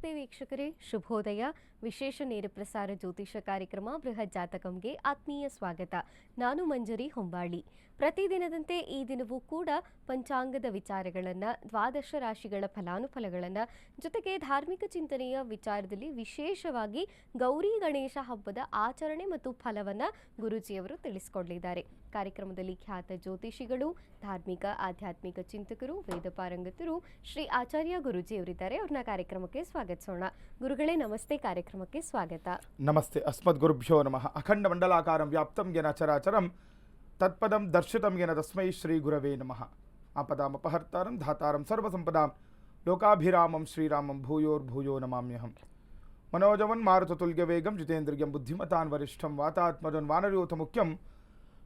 ನಮಸ್ತೆ ವೀಕ್ಷಕರೇ, ಶುಭೋದಯ. ವಿಶೇಷ ನೇರ ಪ್ರಸಾರ ಜ್ಯೋತಿಷ ಕಾರ್ಯಕ್ರಮ ಬೃಹತ್ ಜಾತಕಂಗೆ ಆತ್ಮೀಯ ಸ್ವಾಗತ. ನಾನು ಮಂಜರಿ ಹೊಂಬಾಳಿ. ಪ್ರತಿದಿನದಂತೆ ಈ ದಿನವೂ ಕೂಡ ಪಂಚಾಂಗದ ವಿಚಾರಗಳನ್ನು, ದ್ವಾದಶ ರಾಶಿಗಳ ಫಲಾನುಫಲಗಳನ್ನು, ಜೊತೆಗೆ ಧಾರ್ಮಿಕ ಚಿಂತನೆಯ ವಿಚಾರದಲ್ಲಿ ವಿಶೇಷವಾಗಿ ಗೌರಿ ಗಣೇಶ ಹಬ್ಬದ ಆಚರಣೆ ಮತ್ತು ಫಲವನ್ನು ಗುರೂಜಿಯವರು ತಿಳಿಸಿಕೊಡಲಿದ್ದಾರೆ. ಕಾರ್ಯಕ್ರಮದಲ್ಲಿ ಖ್ಯಾತ ಜ್ಯೋತಿಷಿಗಳು, ಧಾರ್ಮಿಕ ಆಧ್ಯಾತ್ಮಿಕ ಚಿಂತಕರು, ವೇದ ಪಾರಂಗತರು ಶ್ರೀ ಆಚಾರ್ಯ ಗುರೂಜಿಯವರಿದ್ದಾರೆ. ಅವ್ರನ್ನ ಕಾರ್ಯಕ್ರಮಕ್ಕೆ ಸ್ವಾಗತಿಸೋಣ. ಗುರುಗಳೇ ನಮಸ್ತೆ, ಕಾರ್ಯಕ್ರಮಕ್ಕೆ ಸ್ವಾಗತ. ನಮಸ್ತೆ. ಅಸ್ಮದ್ ಗುರುಭ್ಯೋ ನಮಃ. ಅಖಂಡ ಮಂಡಲಾಕಾರಂ ವ್ಯಾಪ್ತಂ ಯೇನ ಚರಾಚರಂ ತತ್ಪದಂ ದರ್ಶಿತಂ ಯೇನ ತಸ್ಮೈ ಶ್ರೀ ಗುರವೇ ನಮಃ. ಆಪದಾಂ ಅಪಹರ್ತಾರಂ ಧಾತಾರಂ ಸರ್ವಸಂಪದಾಂ ಲೋಕಾಭಿರಾಮಂ ಶ್ರೀರಾಮಂ ಭೂಯೋರ್ಭೂಯೋ ನಮಾಮ್ಯಹಂ. ಮನೋಜವನ್ ಮಾರುತತುಲ್ಯ ವೇಗಂ ಜಿತೇಂದ್ರಿಯಂ ಬುದ್ಧಿಮತಾನ್ ವರಿಷ್ಠಂ ವಾತಾತ್ಮಜನ್ ವಾನರಯೂಥ ಮುಖ್ಯಂ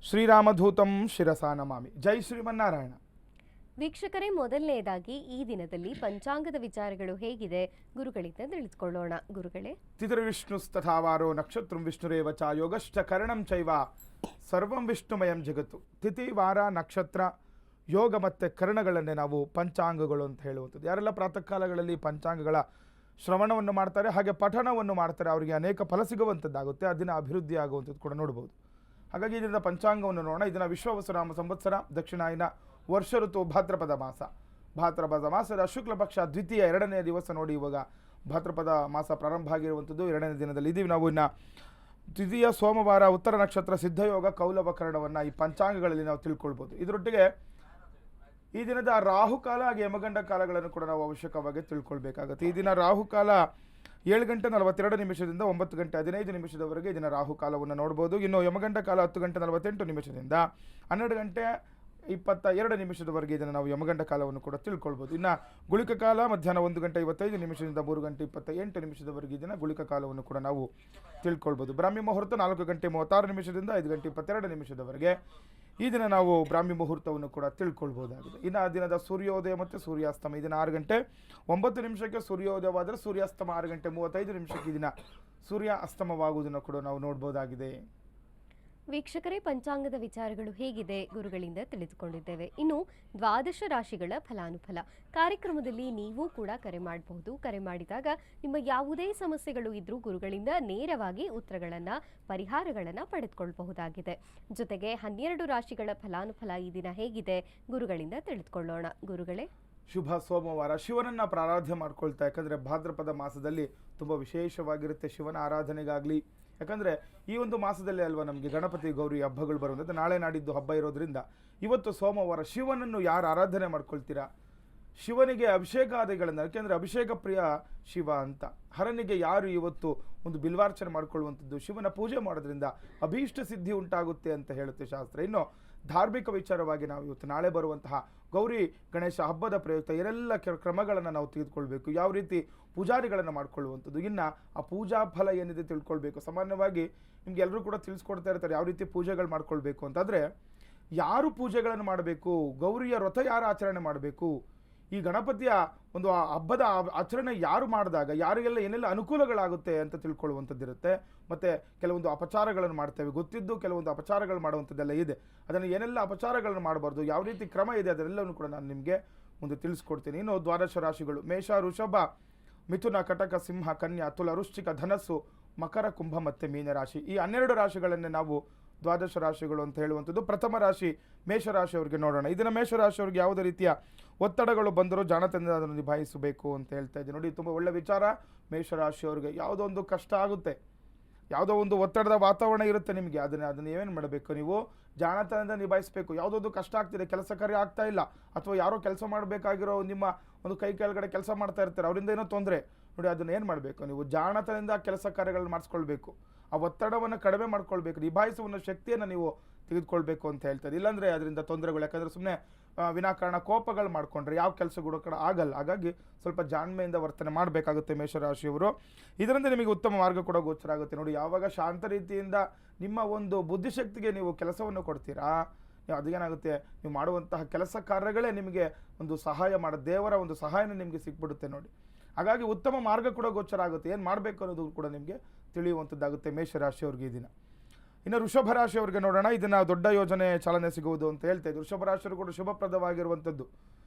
ಶ್ರೀರಾಮಧೂತಂ ಶಿರಸಾ ನಮಾಮಿ. ಜೈ ಶ್ರೀಮನ್ನಾರಾಯಣ. ವೀಕ್ಷಕರೇ, ಮೊದಲನೆಯದಾಗಿ ಈ ದಿನದಲ್ಲಿ ಪಂಚಾಂಗದ ವಿಚಾರಗಳು ಹೇಗಿದೆ ಗುರುಗಳಿಂದ ತಿಳಿದುಕೊಳ್ಳೋಣ. ಗುರುಗಳೇ, ತಿಥಿರ್ವಿಷ್ಣುಸ್ತಥಾವಾರೋ ನಕ್ಷತ್ರಂ ವಿಷ್ಣುರೇವ ಚ ಯೋಗಶ್ಚ ಕರಣಂ ಚೈವ ಸರ್ವಂ ವಿಷ್ಣುಮಯಂ ಜಗತ್ತು. ತಿಥಿ, ವಾರ, ನಕ್ಷತ್ರ, ಯೋಗ ಮತ್ತು ಕರ್ಣಗಳನ್ನೇ ನಾವು ಪಂಚಾಂಗಗಳು ಅಂತ ಹೇಳುವಂಥದ್ದು. ಯಾರೆಲ್ಲ ಪ್ರಾತಃ ಕಾಲಗಳಲ್ಲಿ ಪಂಚಾಂಗಗಳ ಶ್ರವಣವನ್ನು ಮಾಡ್ತಾರೆ, ಹಾಗೆ ಪಠಣವನ್ನು ಮಾಡ್ತಾರೆ, ಅವರಿಗೆ ಅನೇಕ ಫಲ ಸಿಗುವಂಥದ್ದಾಗುತ್ತೆ, ಆ ದಿನ ಅಭಿವೃದ್ಧಿ ಆಗುವಂಥದ್ದು ಕೂಡ ನೋಡ್ಬೋದು. ಹಾಗಾಗಿ ಇದರಿಂದ ಪಂಚಾಂಗವನ್ನು ನೋಡೋಣ. ಇದನ್ನು ವಿಶ್ವವಸುನಾಮ ಸಂವತ್ಸರ, ದಕ್ಷಿಣಾಯನ, ವರ್ಷ ಋತು, ಭಾದ್ರಪದ ಮಾಸ. ಭಾದ್ರಪದ ಮಾಸದ ಶುಕ್ಲ ಪಕ್ಷ ದ್ವಿತೀಯ ಎರಡನೇ ದಿವಸ ನೋಡಿ. ಇವಾಗ ಭಾದ್ರಪದ ಮಾಸ ಪ್ರಾರಂಭ ಆಗಿರುವಂಥದ್ದು ಎರಡನೇ ದಿನದಲ್ಲಿ ಇದ್ದೀವಿ ನಾವು. ಇನ್ನು ದ್ವಿತೀಯ ಸೋಮವಾರ, ಉತ್ತರ ನಕ್ಷತ್ರ, ಸಿದ್ಧಯೋಗ, ಕೌಲವ ಕರ್ಣವನ್ನು ಈ ಪಂಚಾಂಗಗಳಲ್ಲಿ ನಾವು ತಿಳ್ಕೊಳ್ಬೋದು. ಇದರೊಟ್ಟಿಗೆ ಈ ದಿನದ ರಾಹುಕಾಲ ಹಾಗೆ ಯಮಗಂಡ ಕಾಲಗಳನ್ನು ಕೂಡ ನಾವು ಅವಶ್ಯಕವಾಗಿ ತಿಳ್ಕೊಳ್ಬೇಕಾಗುತ್ತೆ. ಈ ದಿನ ರಾಹುಕಾಲ 7 ಗಂಟೆ 42 ನಿಮಿಷದಿಂದ 9 ಗಂಟೆ 15 ನಿಮಿಷದವರೆಗೆ ಇದನ್ನು ರಾಹುಕಾಲವನ್ನು ನೋಡ್ಬೋದು. ಇನ್ನು ಯಮಗಂಡ ಕಾಲ 10 ಗಂಟೆ 48 ನಿಮಿಷದಿಂದ 12 ಗಂಟೆ 22 ನಿಮಿಷದವರೆಗೆ ಇದನ್ನು ನಾವು ಯಮಗಂಡ ಕಾಲವನ್ನು ಕೂಡ ತಿಳ್ಕೊಳ್ಬೋದು. ಇನ್ನು ಗುಳಿಕ ಕಾಲ ಮಧ್ಯಾಹ್ನ 1 ಗಂಟೆ 55 ನಿಮಿಷದಿಂದ 3 ಗಂಟೆ 28 ನಿಮಿಷದವರೆಗೆ ಇದನ್ನು ಗುಳಿಕ ಕಾಲವನ್ನು ಕೂಡ ನಾವು ತಿಳ್ಕೊಳ್ಬೋದು. ಬ್ರಾಹ್ಮಿ ಮುಹೂರ್ತ 4 ಗಂಟೆ 36 ನಿಮಿಷದಿಂದ 5 ಗಂಟೆ 22 ನಿಮಿಷದವರೆಗೆ ಈ ದಿನ ನಾವು ಬ್ರಾಹ್ಮಿ ಮುಹೂರ್ತವನ್ನು ಕೂಡ ತಿಳ್ಕೊಳ್ಬೋದಾಗಿದೆ. ಇನ್ನು ಆ ದಿನದ ಸೂರ್ಯೋದಯ ಮತ್ತು ಸೂರ್ಯಾಸ್ತಮ ಈ ದಿನ 6 ಗಂಟೆ 9 ನಿಮಿಷಕ್ಕೆ ಸೂರ್ಯೋದಯವಾದರೆ ಸೂರ್ಯಾಸ್ತಮ 6 ಗಂಟೆ 35 ನಿಮಿಷಕ್ಕೆ ಈ ದಿನ ಸೂರ್ಯ ಅಸ್ತಮವಾಗುವುದನ್ನು ಕೂಡ ನಾವು ನೋಡ್ಬೋದಾಗಿದೆ. ವೀಕ್ಷಕರೇ, ಪಂಚಾಂಗದ ವಿಚಾರಗಳು ಹೇಗಿದೆ ಗುರುಗಳಿಂದ ತಿಳಿದುಕೊಂಡಿದ್ದೇವೆ. ಇನ್ನು ದ್ವಾದಶ ರಾಶಿಗಳ ಫಲಾನುಫಲ ಕಾರ್ಯಕ್ರಮದಲ್ಲಿ ನೀವು ಕೂಡ ಕರೆ ಮಾಡಬಹುದು. ಕರೆ ಮಾಡಿದಾಗ ನಿಮ್ಮ ಯಾವುದೇ ಸಮಸ್ಯೆಗಳು ಇದ್ರೂ ಗುರುಗಳಿಂದ ನೇರವಾಗಿ ಉತ್ತರಗಳನ್ನು, ಪರಿಹಾರಗಳನ್ನು ಪಡೆದುಕೊಳ್ಳಬಹುದಾಗಿದೆ. ಜೊತೆಗೆ 12 ರಾಶಿಗಳ ಫಲಾನುಫಲ ಈ ದಿನ ಹೇಗಿದೆ ಗುರುಗಳಿಂದ ತಿಳಿದುಕೊಳ್ಳೋಣ. ಗುರುಗಳೇ, ಶುಭ ಸೋಮವಾರ. ಶಿವನನ್ನು ಪ್ರಾರಾಧ್ಯ ಮಾಡ್ಕೊಳ್ತಾ, ಯಾಕಂದರೆ ಭಾದ್ರಪದ ಮಾಸದಲ್ಲಿ ತುಂಬ ವಿಶೇಷವಾಗಿರುತ್ತೆ ಶಿವನ ಆರಾಧನೆಗಾಗಲಿ. ಯಾಕಂದರೆ ಈ ಒಂದು ಮಾಸದಲ್ಲಿ ಅಲ್ವಾ ನಮಗೆ ಗಣಪತಿ ಗೌರಿ ಹಬ್ಬಗಳು ಬರುವಂಥದ್ದು. ನಾಳೆ ನಾಡಿದ್ದು ಹಬ್ಬ ಇರೋದ್ರಿಂದ ಇವತ್ತು ಸೋಮವಾರ ಶಿವನನ್ನು ಯಾರು ಆರಾಧನೆ ಮಾಡ್ಕೊಳ್ತೀರಾ, ಶಿವನಿಗೆ ಅಭಿಷೇಕಾದಿಗಳನ್ನು, ಯಾಕೆಂದರೆ ಅಭಿಷೇಕ ಪ್ರಿಯ ಶಿವ ಅಂತ, ಹರನಿಗೆ ಯಾರು ಇವತ್ತು ಒಂದು ಬಿಲ್ವಾರ್ಚನೆ ಮಾಡ್ಕೊಳ್ಳುವಂಥದ್ದು, ಶಿವನ ಪೂಜೆ ಮಾಡೋದ್ರಿಂದ ಅಭೀಷ್ಟ ಸಿದ್ಧಿ ಉಂಟಾಗುತ್ತೆ ಅಂತ ಹೇಳುತ್ತೆ ಶಾಸ್ತ್ರ. ಇನ್ನು ಧಾರ್ಮಿಕ ವಿಚಾರವಾಗಿ ನಾವು ಇವತ್ತು ನಾಳೆ ಬರುವಂತಹ ಗೌರಿ ಗಣೇಶ ಹಬ್ಬದ ಪ್ರಯುಕ್ತ ಏನೆಲ್ಲ ಕ್ರಮಗಳನ್ನು ನಾವು ತೆಗೆದುಕೊಳ್ಬೇಕು, ಯಾವ ರೀತಿ ಪೂಜಾರಿಗಳನ್ನು ಮಾಡ್ಕೊಳ್ಳುವಂಥದ್ದು, ಇನ್ನು ಆ ಪೂಜಾ ಫಲ ಏನಿದೆ ತಿಳ್ಕೊಳ್ಬೇಕು. ಸಾಮಾನ್ಯವಾಗಿ ನಿಮ್ಗೆ ಎಲ್ಲರೂ ಕೂಡ ತಿಳಿಸ್ಕೊಡ್ತಾ ಇರ್ತಾರೆ ಯಾವ ರೀತಿ ಪೂಜೆಗಳು ಮಾಡ್ಕೊಳ್ಬೇಕು ಅಂತಂದರೆ, ಯಾರು ಪೂಜೆಗಳನ್ನು ಮಾಡಬೇಕು, ಗೌರಿಯ ವ್ರತ ಯಾರು ಆಚರಣೆ ಮಾಡಬೇಕು, ಈ ಗಣಪತಿಯ ಒಂದು ಹಬ್ಬದ ಆಚರಣೆ ಯಾರು ಮಾಡಿದಾಗ ಯಾರಿಗೆಲ್ಲ ಏನೆಲ್ಲ ಅನುಕೂಲಗಳಾಗುತ್ತೆ ಅಂತ ತಿಳ್ಕೊಳ್ಳುವಂಥದ್ದಿರುತ್ತೆ. ಮತ್ತು ಕೆಲವೊಂದು ಅಪಚಾರಗಳನ್ನು ಮಾಡ್ತೇವೆ, ಗೊತ್ತಿದ್ದು ಕೆಲವೊಂದು ಅಪಚಾರಗಳು ಮಾಡುವಂಥದ್ದೆಲ್ಲ ಇದೆ. ಅದನ್ನು ಏನೆಲ್ಲ ಅಪಚಾರಗಳನ್ನು ಮಾಡಬಾರ್ದು, ಯಾವ ರೀತಿ ಕ್ರಮ ಇದೆ, ಅದೆಲ್ಲವನ್ನು ಕೂಡ ನಾನು ನಿಮಗೆ ಮುಂದೆ ತಿಳಿಸ್ಕೊಡ್ತೀನಿ. ಇನ್ನು ದ್ವಾದಶ ರಾಶಿಗಳು ಮೇಷ, ವೃಷಭ, ಮಿಥುನ, ಕಟಕ, ಸಿಂಹ, ಕನ್ಯಾ, ತುಲ, ವೃಶ್ಚಿಕ, ಧನಸ್ಸು, ಮಕರ, ಕುಂಭ ಮತ್ತು ಮೀನರಾಶಿ. ಈ 12 ರಾಶಿಗಳನ್ನೇ ನಾವು ದ್ವಾದಶ ರಾಶಿಗಳು ಅಂತ ಹೇಳುವಂಥದ್ದು. ಪ್ರಥಮ ರಾಶಿ ಮೇಷರಾಶಿಯವರಿಗೆ ನೋಡೋಣ. ಇದನ್ನು ಮೇಷರಾಶಿಯವರಿಗೆ ಯಾವುದೇ ರೀತಿಯ ಒತ್ತಡಗಳು ಬಂದರೂ ಜಾಣತನದಿಂದ ಅದನ್ನು ನಿಭಾಯಿಸಬೇಕು ಅಂತ ಹೇಳ್ತಾ ಇದ್ದೀನಿ. ನೋಡಿ, ತುಂಬ ಒಳ್ಳೆ ವಿಚಾರ. ಮೇಷರಾಶಿಯವರಿಗೆ ಯಾವುದೋ ಒಂದು ಕಷ್ಟ ಆಗುತ್ತೆ, ಯಾವುದೋ ಒಂದು ಒತ್ತಡದ ವಾತಾವರಣ ಇರುತ್ತೆ ನಿಮಗೆ, ಅದನ್ನು ಏನೇನು ಮಾಡಬೇಕು, ನೀವು ಜಾಣತನದಿಂದ ನಿಭಾಯಿಸಬೇಕು. ಯಾವುದೋ ಒಂದು ಕಷ್ಟ ಆಗ್ತಿದೆ, ಕೆಲಸ ಕಾರ್ಯ ಆಗ್ತಾ ಇಲ್ಲ, ಅಥವಾ ಯಾರೋ ಕೆಲಸ ಮಾಡಬೇಕಾಗಿರೋ ನಿಮ್ಮ ಒಂದು ಕೈ ಕೆಳಗಡೆ ಕೆಲಸ ಮಾಡ್ತಾ ಇರ್ತಾರೆ, ಅವರಿಂದ ಏನೋ ತೊಂದರೆ. ನೋಡಿ, ಅದನ್ನು ಏನು ಮಾಡಬೇಕು, ನೀವು ಜಾಣತನದಿಂದ ಕೆಲಸ ಕಾರ್ಯಗಳನ್ನು ಮಾಡಿಸ್ಕೊಳ್ಬೇಕು, ಆ ಒತ್ತಡವನ್ನು ಕಡಿಮೆ ಮಾಡ್ಕೊಳ್ಬೇಕು, ನಿಭಾಯಿಸುವ ಶಕ್ತಿಯನ್ನು ನೀವು ತೆಗೆದುಕೊಳ್ಬೇಕು ಅಂತ ಹೇಳ್ತಾರೆ. ಇಲ್ಲಾಂದರೆ ಅದರಿಂದ ತೊಂದರೆಗಳು, ಯಾಕಂದರೆ ಸುಮ್ಮನೆ ವಿನಾಕಾರಣ ಕೋಪಗಳು ಮಾಡಿಕೊಂಡ್ರೆ ಯಾವ ಕೆಲಸಗಳು ಕೂಡ ಆಗಲ್ಲ. ಹಾಗಾಗಿ ಸ್ವಲ್ಪ ಜಾಣ್ಮೆಯಿಂದ ವರ್ತನೆ ಮಾಡಬೇಕಾಗುತ್ತೆ ಮೇಷರಾಶಿಯವರು. ಇದರಿಂದ ನಿಮಗೆ ಉತ್ತಮ ಮಾರ್ಗ ಕೂಡ ಗೋಚರ ಆಗುತ್ತೆ. ನೋಡಿ, ಯಾವಾಗ ಶಾಂತ ರೀತಿಯಿಂದ ನಿಮ್ಮ ಒಂದು ಬುದ್ಧಿಶಕ್ತಿಗೆ ನೀವು ಕೆಲಸವನ್ನು ಕೊಡ್ತೀರಾ, ಅದೇನಾಗುತ್ತೆ, ನೀವು ಮಾಡುವಂತಹ ಕೆಲಸ ಕಾರ್ಯಗಳೇ ನಿಮಗೆ ಒಂದು ಸಹಾಯ ದೇವರ ಒಂದು ಸಹಾಯನ ನಿಮಗೆ ಸಿಕ್ಬಿಡುತ್ತೆ ನೋಡಿ. ಹಾಗಾಗಿ ಉತ್ತಮ ಮಾರ್ಗ ಕೂಡ ಗೋಚರ ಆಗುತ್ತೆ, ಏನು ಮಾಡಬೇಕು ಅನ್ನೋದು ಕೂಡ ನಿಮಗೆ ತಿಳಿಯುವಂಥದ್ದಾಗುತ್ತೆ ಮೇಷರಾಶಿಯವ್ರಿಗೆ ಈ ದಿನ. ಇನ್ನು ವೃಷಭ ರಾಶಿಯವರಿಗೆ ನೋಡೋಣ. ಇದನ್ನು ದೊಡ್ಡ ಯೋಜನೆ ಚಾಲನೆ ಸಿಗುವುದು ಅಂತ ಹೇಳ್ತಾ ಇದ್ದು, ವೃಷಭ ರಾಶಿಯವರು ಕೂಡ ಶುಭಪ್ರದವಾಗಿರುವಂಥದ್ದು.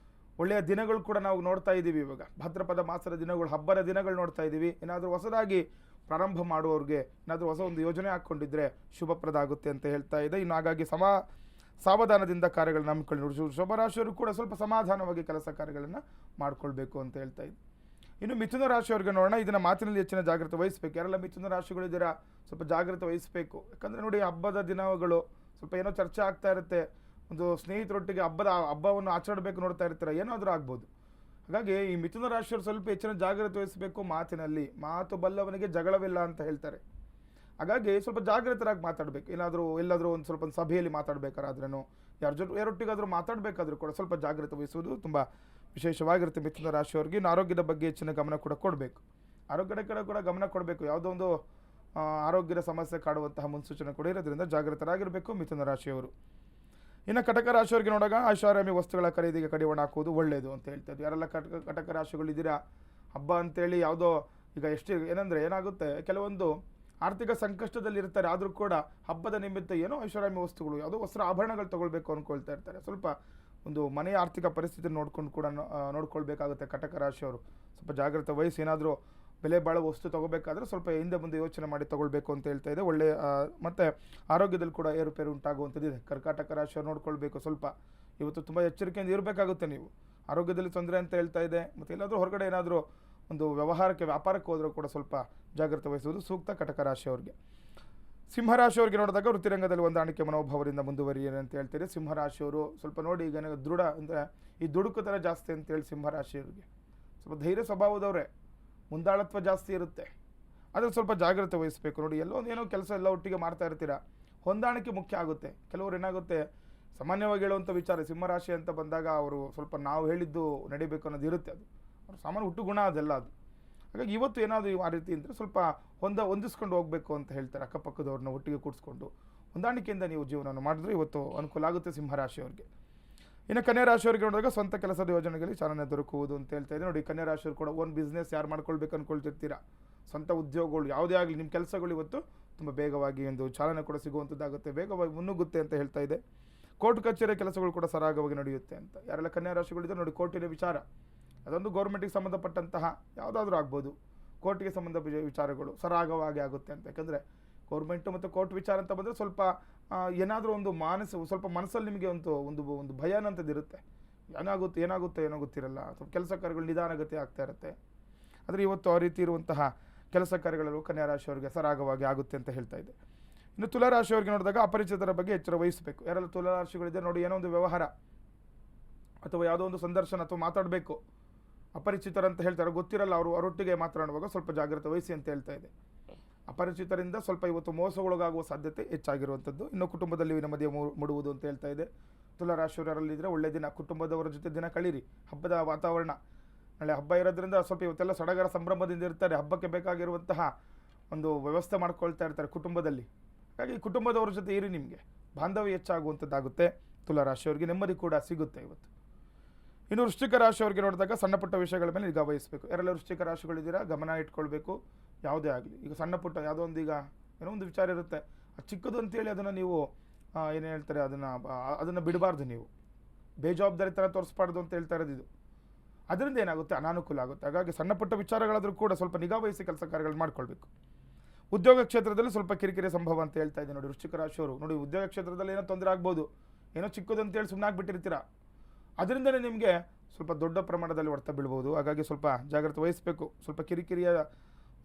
ಒಳ್ಳೆಯ ದಿನಗಳು ಕೂಡ ನಾವು ನೋಡ್ತಾ ಇದ್ದೀವಿ. ಇವಾಗ ಭಾದ್ರಪದ ಮಾಸದ ದಿನಗಳು, ಹಬ್ಬದ ದಿನಗಳು ನೋಡ್ತಾ ಇದ್ದೀವಿ. ಏನಾದರೂ ಹೊಸದಾಗಿ ಪ್ರಾರಂಭ ಮಾಡುವವ್ರಿಗೆ ಏನಾದರೂ ಹೊಸ ಒಂದು ಯೋಜನೆ ಹಾಕ್ಕೊಂಡಿದ್ರೆ ಶುಭಪ್ರದ ಆಗುತ್ತೆ ಅಂತ ಹೇಳ್ತಾ ಇದೆ. ಇನ್ನು ಹಾಗಾಗಿ ಸಾವಧಾನದಿಂದ ಕಾರ್ಯಗಳನ್ನ ಹಮ್ಮಿಕೊಳ್ಳಿ. ವೃಷಭರಾಶಿಯವರು ಕೂಡ ಸ್ವಲ್ಪ ಸಮಾಧಾನವಾಗಿ ಕೆಲಸ ಕಾರ್ಯಗಳನ್ನು ಮಾಡ್ಕೊಳ್ಬೇಕು ಅಂತ ಹೇಳ್ತಾ ಇದ್ದೆ. ಇನ್ನು ಮಿಥುನ ರಾಶಿಯವರಿಗೆ ನೋಡೋಣ. ಇದನ್ನು ಮಾತಿನಲ್ಲಿ ಹೆಚ್ಚಿನ ಜಾಗ್ರತೆ ವಹಿಸಬೇಕು. ಯಾರೆಲ್ಲ ಮಿಥುನ ರಾಶಿಗಳಿದ್ದೀರಾ ಸ್ವಲ್ಪ ಜಾಗ್ರತೆ ವಹಿಸಬೇಕು. ಯಾಕಂದರೆ ನೋಡಿ, ಹಬ್ಬದ ದಿನಗಳು ಸ್ವಲ್ಪ ಏನೋ ಚರ್ಚೆ ಆಗ್ತಾ ಇರುತ್ತೆ. ಒಂದು ಸ್ನೇಹಿತರೊಟ್ಟಿಗೆ ಹಬ್ಬವನ್ನು ಆಚರಿಸಬೇಕು ನೋಡ್ತಾ ಇರ್ತೀರ, ಏನಾದರೂ ಆಗ್ಬೋದು. ಹಾಗಾಗಿ ಈ ಮಿಥುನ ರಾಶಿಯವರು ಸ್ವಲ್ಪ ಹೆಚ್ಚಿನ ಜಾಗ್ರತೆ ವಹಿಸಬೇಕು. ಮಾತಿನಲ್ಲಿ ಮಾತು ಬಲ್ಲವನಿಗೆ ಜಗಳವಿಲ್ಲ ಅಂತ ಹೇಳ್ತಾರೆ. ಹಾಗಾಗಿ ಸ್ವಲ್ಪ ಜಾಗ್ರತರಾಗಿ ಮಾತಾಡಬೇಕು. ಎಲ್ಲಾದರೂ ಒಂದು ಸ್ವಲ್ಪ ಸಭೆಯಲ್ಲಿ ಮಾತಾಡಬೇಕಾದ್ರೂ, ಯಾರೊಟ್ಟಿಗಾದರೂ ಮಾತಾಡಬೇಕಾದ್ರೂ ಕೂಡ ಸ್ವಲ್ಪ ಜಾಗ್ರತೆ ವಹಿಸುವುದು ತುಂಬ ವಿಶೇಷವಾಗಿರುತ್ತೆ ಮಿಥುನ ರಾಶಿಯವರಿಗೆ. ಇನ್ನು ಆರೋಗ್ಯದ ಬಗ್ಗೆ ಹೆಚ್ಚಿನ ಗಮನ ಕೂಡ ಕೊಡಬೇಕು. ಆರೋಗ್ಯದ ಕಡೆ ಕೂಡ ಗಮನ ಕೊಡಬೇಕು. ಯಾವುದೋ ಒಂದು ಆರೋಗ್ಯದ ಸಮಸ್ಯೆ ಕಾಡುವಂತಹ ಮುನ್ಸೂಚನೆ ಕೂಡ ಇರೋದ್ರಿಂದ ಜಾಗೃತರಾಗಿರಬೇಕು ಮಿಥುನ ರಾಶಿಯವರು. ಇನ್ನು ಕಟಕ ರಾಶಿಯವರಿಗೆ ನೋಡಾಗ ಐಷಾರಾಮಿ ವಸ್ತುಗಳ ಖರೀದಿಗೆ ಕಡಿವಾಣ ಹಾಕುವುದು ಒಳ್ಳೆಯದು ಅಂತ ಹೇಳ್ತಾರೆ. ಯಾರೆಲ್ಲ ಕಟಕ ರಾಶಿಗಳಿದ್ದೀರಾ, ಹಬ್ಬ ಅಂತೇಳಿ ಯಾವುದೋ ಈಗ ಏನಂದರೆ ಏನಾಗುತ್ತೆ, ಕೆಲವೊಂದು ಆರ್ಥಿಕ ಸಂಕಷ್ಟದಲ್ಲಿ ಇರ್ತಾರೆ, ಆದರೂ ಕೂಡ ಹಬ್ಬದ ನಿಮಿತ್ತ ಏನೋ ಐಷಾರಾಮಿ ವಸ್ತುಗಳು, ಯಾವುದೋ ವಸ್ತ್ರ ಆಭರಣಗಳು ತೊಗೊಳ್ಬೇಕು ಅಂದ್ಕೊಳ್ತಾ ಇರ್ತಾರೆ. ಸ್ವಲ್ಪ ಒಂದು ಮನೆಯ ಆರ್ಥಿಕ ಪರಿಸ್ಥಿತಿ ನೋಡ್ಕೊಂಡು ಕೂಡ ನೋಡ್ಕೊಳ್ಬೇಕಾಗುತ್ತೆ ಕಟಕ ರಾಶಿಯವರು. ಸ್ವಲ್ಪ ಜಾಗ್ರತೆ ವಹಿಸಿ ಏನಾದರೂ ಬೆಲೆ ಬಾಳುವ ವಸ್ತು ತೊಗೋಬೇಕಾದ್ರೆ ಸ್ವಲ್ಪ ಹಿಂದೆ ಮುಂದೆ ಯೋಚನೆ ಮಾಡಿ ತೊಗೊಳ್ಬೇಕು ಅಂತ ಹೇಳ್ತಾ ಇದೆ. ಒಳ್ಳೆಯ ಮತ್ತು ಆರೋಗ್ಯದಲ್ಲಿ ಕೂಡ ಏರುಪೇರು ಉಂಟಾಗುವಂಥದ್ದಿದೆ. ಕರ್ಕಾಟಕ ರಾಶಿಯವರು ನೋಡ್ಕೊಳ್ಬೇಕು. ಸ್ವಲ್ಪ ಇವತ್ತು ತುಂಬ ಎಚ್ಚರಿಕೆಯಿಂದ ಇರಬೇಕಾಗುತ್ತೆ ನೀವು. ಆರೋಗ್ಯದಲ್ಲಿ ತೊಂದರೆ ಅಂತ ಹೇಳ್ತಾ ಇದೆ. ಮತ್ತು ಎಲ್ಲಾದರೂ ಹೊರಗಡೆ ಏನಾದರೂ ಒಂದು ವ್ಯಾಪಾರಕ್ಕೆ ಹೋದರೂ ಕೂಡ ಸ್ವಲ್ಪ ಜಾಗ್ರತೆ ವಹಿಸುವುದು ಸೂಕ್ತ ಕಟಕ ರಾಶಿಯವರಿಗೆ. ಸಿಂಹರಾಶಿಯವರಿಗೆ ನೋಡಿದಾಗ ವೃತ್ತಿರಂಗದಲ್ಲಿ ಹೊಂದಾಣಿಕೆ ಮನೋಭಾವದಿಂದ ಮುಂದುವರಿಯಿರಿ ಅಂತ ಹೇಳ್ತೀರಿ. ಸಿಂಹರಾಶಿಯವರು ಸ್ವಲ್ಪ ನೋಡಿ, ಈಗ ದೃಢ ಅಂದರೆ ಈ ದುಡುಕುತನ ಜಾಸ್ತಿ ಅಂತೇಳಿ ಸಿಂಹರಾಶಿಯವರಿಗೆ ಸ್ವಲ್ಪ ಧೈರ್ಯ ಸ್ವಭಾವದವರೇ, ಮುಂದಾಳತ್ವ ಜಾಸ್ತಿ ಇರುತ್ತೆ. ಆದರೆ ಸ್ವಲ್ಪ ಜಾಗ್ರತೆ ವಹಿಸಬೇಕು. ನೋಡಿ, ಏನೋ ಕೆಲಸ ಎಲ್ಲ ಒಟ್ಟಿಗೆ ಮಾಡ್ತಾ ಇರ್ತೀರಾ, ಹೊಂದಾಣಿಕೆ ಮುಖ್ಯ ಆಗುತ್ತೆ. ಕೆಲವರು ಏನಾಗುತ್ತೆ, ಸಾಮಾನ್ಯವಾಗಿ ಹೇಳುವಂಥ ವಿಚಾರ ಸಿಂಹರಾಶಿ ಅಂತ ಬಂದಾಗ ಅವರು ಸ್ವಲ್ಪ ನಾವು ಹೇಳಿದ್ದು ನಡಿಬೇಕು ಅನ್ನೋದು ಇರುತ್ತೆ. ಅದು ಅವ್ರ ಸಾಮಾನ್ಯ ಹುಟ್ಟು ಗುಣ ಅದೆಲ್ಲ ಅದು. ಹಾಗಾಗಿ ಇವತ್ತು ಏನಾದರೂ ಆ ರೀತಿ ಅಂದರೆ ಸ್ವಲ್ಪ ಹೊಂದಿಸ್ಕೊಂಡು ಹೋಗಬೇಕು ಅಂತ ಹೇಳ್ತಾರೆ. ಅಕ್ಕಪಕ್ಕದವ್ರನ್ನ ಒಟ್ಟಿಗೆ ಕೂಡಿಸ್ಕೊಂಡು ಹೊಂದಾಣಿಕೆಯಿಂದ ನೀವು ಜೀವನವನ್ನು ಮಾಡಿದ್ರೆ ಇವತ್ತು ಅನುಕೂಲ ಆಗುತ್ತೆ ಸಿಂಹರಾಶಿಯವರಿಗೆ. ಇನ್ನು ಕನ್ಯಾ ರಾಶಿಯವರಿಗೆ ನೋಡಿದಾಗ ಸ್ವಂತ ಕೆಲಸದ ಯೋಜನೆಗಳಿಗೆ ಚಾಲನೆ ದೊರಕುವುದು ಅಂತ ಹೇಳ್ತಾ ಇದೆ. ನೋಡಿ, ಕನ್ಯಾ ರಾಶಿಯವರು ಕೂಡ ಓನ್ ಬಿಸ್ನೆಸ್ ಯಾರು ಮಾಡ್ಕೊಳ್ಬೇಕು ಅಂದ್ಕೊಳ್ತಿರ್ತೀರಾ, ಸ್ವಂತ ಉದ್ಯೋಗಗಳು ಯಾವುದೇ ಆಗಲಿ, ನಿಮ್ಮ ಕೆಲಸಗಳು ಇವತ್ತು ತುಂಬ ಬೇಗವಾಗಿ ಒಂದು ಚಾಲನೆ ಕೂಡ ಸಿಗುವಂಥದ್ದಾಗುತ್ತೆ, ಬೇಗವಾಗಿ ಮುನ್ನುಗ್ಗುತ್ತೆ ಅಂತ ಹೇಳ್ತಾ ಇದೆ. ಕೋರ್ಟ್ ಕಚೇರಿ ಕೆಲಸಗಳು ಕೂಡ ಸರಾಗವಾಗಿ ನಡೆಯುತ್ತೆ ಅಂತ. ಯಾರೆಲ್ಲ ಕನ್ಯಾ ರಾಶಿಗಳಿದೆ ನೋಡಿ, ಕೋರ್ಟಿನ ವಿಚಾರ ಅದೊಂದು ಗೌರ್ಮೆಂಟಿಗೆ ಸಂಬಂಧಪಟ್ಟಂತಹ ಯಾವುದಾದ್ರೂ ಆಗ್ಬೋದು, ಕೋರ್ಟಿಗೆ ಸಂಬಂಧ ವಿಚಾರಗಳು ಸರಾಗವಾಗಿ ಆಗುತ್ತೆ ಅಂತ. ಯಾಕಂದರೆ ಗೌರ್ಮೆಂಟು ಮತ್ತು ಕೋರ್ಟ್ ವಿಚಾರ ಅಂತ ಬಂದರೆ ಸ್ವಲ್ಪ ಏನಾದರೂ ಒಂದು ಸ್ವಲ್ಪ ಮನಸ್ಸಲ್ಲಿ ನಿಮಗೆ ಒಂದು ಭಯ ಅನ್ನೋಂಥದ್ದು ಇರುತ್ತೆ. ಏನಾಗುತ್ತೋ ಏನೋ ಗೊತ್ತಿರಲ್ಲ, ಸ್ವಲ್ಪ ಕೆಲಸ ಕಾರ್ಯಗಳು ನಿಧಾನಗತಿ ಆಗ್ತಾ ಇರುತ್ತೆ. ಆದರೆ ಇವತ್ತು ಆ ರೀತಿ ಇರುವಂತಹ ಕೆಲಸ ಕಾರ್ಯಗಳು ಕನ್ಯಾ ರಾಶಿಯವರಿಗೆ ಸರಾಗವಾಗಿ ಆಗುತ್ತೆ ಅಂತ ಹೇಳ್ತಾ ಇದೆ. ಇನ್ನು ತುಲಾರಾಶಿಯವರಿಗೆ ನೋಡಿದಾಗ ಅಪರಿಚಿತರ ಬಗ್ಗೆ ಎಚ್ಚರ ವಹಿಸಬೇಕು. ಯಾರೆಲ್ಲ ತುಲಾರಾಶಿಗಳಿದೆ ನೋಡಿ, ಏನೋ ಒಂದು ವ್ಯವಹಾರ ಅಥವಾ ಯಾವುದೋ ಒಂದು ಸಂದರ್ಶನ ಅಥವಾ ಮಾತಾಡಬೇಕು, ಅಪರಿಚಿತರಂತ ಹೇಳ್ತಾರೆ, ಗೊತ್ತಿರಲ್ಲ, ಅವರೊಟ್ಟಿಗೆ ಮಾತನಾಡುವಾಗ ಸ್ವಲ್ಪ ಜಾಗ್ರತೆ ವಹಿಸಿ ಅಂತ ಹೇಳ್ತಾ ಇದೆ. ಅಪರಿಚಿತರಿಂದ ಸ್ವಲ್ಪ ಇವತ್ತು ಮೋಸಗೊಳಗಾಗುವ ಸಾಧ್ಯತೆ ಹೆಚ್ಚಾಗಿರುವಂಥದ್ದು. ಇನ್ನು ಕುಟುಂಬದಲ್ಲಿ ನೆಮ್ಮದಿಯ ಮೂಡುವುದು ಅಂತ ಹೇಳ್ತಾ ಇದೆ. ತುಲಾರಾಶಿಯವರಲ್ಲಿದ್ದರೆ ಒಳ್ಳೆಯ ದಿನ, ಕುಟುಂಬದವರ ಜೊತೆ ದಿನ ಕಳೀರಿ. ಹಬ್ಬದ ವಾತಾವರಣ, ನಾಳೆ ಹಬ್ಬ ಇರೋದ್ರಿಂದ ಸ್ವಲ್ಪ ಇವತ್ತೆಲ್ಲ ಸಡಗರ ಸಂಭ್ರಮದಿಂದ ಇರ್ತಾರೆ. ಹಬ್ಬಕ್ಕೆ ಬೇಕಾಗಿರುವಂತಹ ಒಂದು ವ್ಯವಸ್ಥೆ ಮಾಡ್ಕೊಳ್ತಾ ಇರ್ತಾರೆ ಕುಟುಂಬದಲ್ಲಿ. ಹಾಗಾಗಿ ಕುಟುಂಬದವರ ಜೊತೆ ಇರಿ, ನಿಮಗೆ ಬಾಂಧವ್ಯ ಹೆಚ್ಚಾಗುವಂಥದ್ದಾಗುತ್ತೆ. ತುಲಾರಾಶಿಯವರಿಗೆ ನೆಮ್ಮದಿ ಕೂಡ ಸಿಗುತ್ತೆ ಇವತ್ತು. ಇನ್ನು ವೃಶ್ಚಿಕ ರಾಶಿಯವರಿಗೆ ನೋಡಿದಾಗ ಸಣ್ಣ ಪುಟ್ಟ ವಿಷಯಗಳ ಮೇಲೆ ನಿಗಾ ವಹಿಸಬೇಕು. ಯಾರೆಲ್ಲ ವೃಶ್ಚಿಕ ರಾಶಿಗಳಿದ್ದೀರಾ ಗಮನ ಇಟ್ಕೊಳ್ಬೇಕು. ಯಾವುದೇ ಆಗಲಿ, ಈಗ ಸಣ್ಣ ಪುಟ್ಟ ಯಾವುದೋ ಒಂದು ಈಗ ಏನೋ ಒಂದು ವಿಚಾರ ಇರುತ್ತೆ, ಅದು ಚಿಕ್ಕದು ಅಂತೇಳಿ ಅದನ್ನು ನೀವು ಏನು ಹೇಳ್ತಾರೆ ಅದನ್ನು ಬಿಡಬಾರ್ದು. ನೀವು ಬೇಜವಾಬ್ದಾರಿ ಥರ ತೋರಿಸ್ಬಾರ್ದು ಅಂತ ಹೇಳ್ತಾ ಇರೋದು ಇದು. ಅದರಿಂದ ಏನಾಗುತ್ತೆ, ಅನಾನುಕೂಲ ಆಗುತ್ತೆ. ಹಾಗಾಗಿ ಸಣ್ಣ ಪುಟ್ಟ ವಿಚಾರಗಳಾದರೂ ಕೂಡ ಸ್ವಲ್ಪ ನಿಗಾ ವಹಿಸಿ ಕೆಲಸ ಕಾರ್ಯಗಳು ಮಾಡ್ಕೊಳ್ಬೇಕು. ಉದ್ಯೋಗ ಕ್ಷೇತ್ರದಲ್ಲಿ ಸ್ವಲ್ಪ ಕಿರಿಕಿರಿ ಸಂಭವ ಅಂತ ಹೇಳ್ತಾ ಇದೆ ನೋಡಿ ವೃಶ್ಚಿಕ ರಾಶಿಯವರು. ನೋಡಿ, ಉದ್ಯೋಗ ಕ್ಷೇತ್ರದಲ್ಲಿ ಏನೋ ತೊಂದರೆ ಆಗ್ಬೋದು, ಏನೋ ಚಿಕ್ಕದು ಅಂತೇಳಿ ಸುಮ್ಮನೆ ಆಗಿಬಿಟ್ಟಿರ್ತೀರಾ, ಅದರಿಂದಲೇ ನಿಮಗೆ ಸ್ವಲ್ಪ ದೊಡ್ಡ ಪ್ರಮಾಣದಲ್ಲಿ ಹೊಡೆತ ಬೀಳ್ಬೋದು. ಹಾಗಾಗಿ ಸ್ವಲ್ಪ ಜಾಗ್ರತೆ ವಹಿಸಬೇಕು. ಸ್ವಲ್ಪ ಕಿರಿಕಿರಿಯ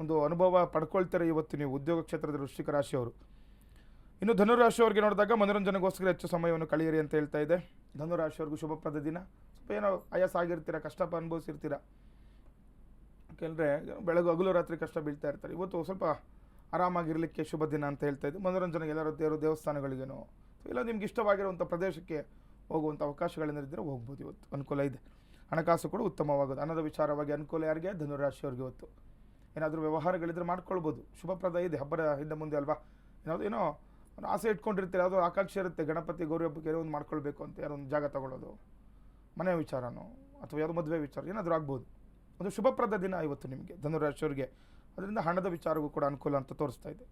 ಒಂದು ಅನುಭವ ಪಡ್ಕೊಳ್ತಾರೆ ಇವತ್ತು ನೀವು ಉದ್ಯೋಗ ಕ್ಷೇತ್ರದಲ್ಲಿ ವೃಶ್ಚಿಕ ರಾಶಿಯವರು. ಇನ್ನು ಧನುರಾಶಿಯವರಿಗೆ ನೋಡಿದಾಗ ಮನೋರಂಜನೆಗೋಸ್ಕರ ಹೆಚ್ಚು ಸಮಯವನ್ನು ಕಳೆಯಿರಿ ಅಂತ ಹೇಳ್ತಾ ಇದೆ. ಧನುರಾಶಿಯವ್ರಿಗೂ ಶುಭಪ್ರದ ದಿನ. ಸ್ವಲ್ಪ ಏನೋ ಆಯಾಸ ಆಗಿರ್ತೀರ, ಕಷ್ಟ ಅನುಭವಿಸಿರ್ತೀರ, ಯಾಕೆಂದರೆ ಹಗಲು ರಾತ್ರಿ ಕಷ್ಟ ಬೀಳ್ತಾ ಇರ್ತಾರೆ. ಇವತ್ತು ಸ್ವಲ್ಪ ಆರಾಮಾಗಿರಲಿಕ್ಕೆ ಶುಭ ದಿನ ಅಂತ ಹೇಳ್ತಾ ಇದೆ. ಮನೋರಂಜನೆಗೆ ಎಲ್ಲರೂ ದೇವಸ್ಥಾನಗಳಿಗೇನೋ ಇಲ್ಲ ನಿಮ್ಗೆ ಇಷ್ಟವಾಗಿರುವಂಥ ಪ್ರದೇಶಕ್ಕೆ ಹೋಗುವಂಥ ಅವಕಾಶಗಳೇನಿದ್ದರೆ ಹೋಗ್ಬೋದು. ಇವತ್ತು ಅನುಕೂಲ ಇದೆ. ಹಣಕಾಸು ಕೂಡ ಉತ್ತಮವಾಗೋದು. ಹಣದ ವಿಚಾರವಾಗಿ ಅನುಕೂಲ ಯಾರಿಗೆ? ಧನುರಾಶಿಯವ್ರಿಗೆ. ಇವತ್ತು ಏನಾದರೂ ವ್ಯವಹಾರಗಳಿದ್ರೆ ಮಾಡ್ಕೊಳ್ಬೋದು. ಶುಭಪ್ರದ ಇದೆ. ಹಬ್ಬದ ಹಿಂದೆ ಮುಂದೆ ಅಲ್ವಾ, ಏನೋ ಆಸೆ ಇಟ್ಕೊಂಡಿರ್ತೀರ, ಯಾವುದೋ ಆಕಾಂಕ್ಷೆ ಇರುತ್ತೆ, ಗಣಪತಿ ಗೌರಿ ಹಬ್ಬಕ್ಕೆ ಏನೋ ಒಂದು ಮಾಡ್ಕೊಳ್ಬೇಕು ಅಂತ, ಯಾರೋ ಒಂದು ಜಾಗ ತಗೊಳ್ಳೋದು, ಮನೆ ವಿಚಾರನೋ ಅಥವಾ ಯಾವುದೋ ಮದುವೆ ವಿಚಾರ ಏನಾದರೂ ಆಗ್ಬೋದು. ಒಂದು ಶುಭಪ್ರದ ದಿನ ಇವತ್ತು ನಿಮಗೆ ಧನುರಾಶಿಯವರಿಗೆ. ಅದರಿಂದ ಹಣದ ವಿಚಾರವೂ ಕೂಡ ಅನುಕೂಲ ಅಂತ ತೋರಿಸ್ತಾ ಇದೆ.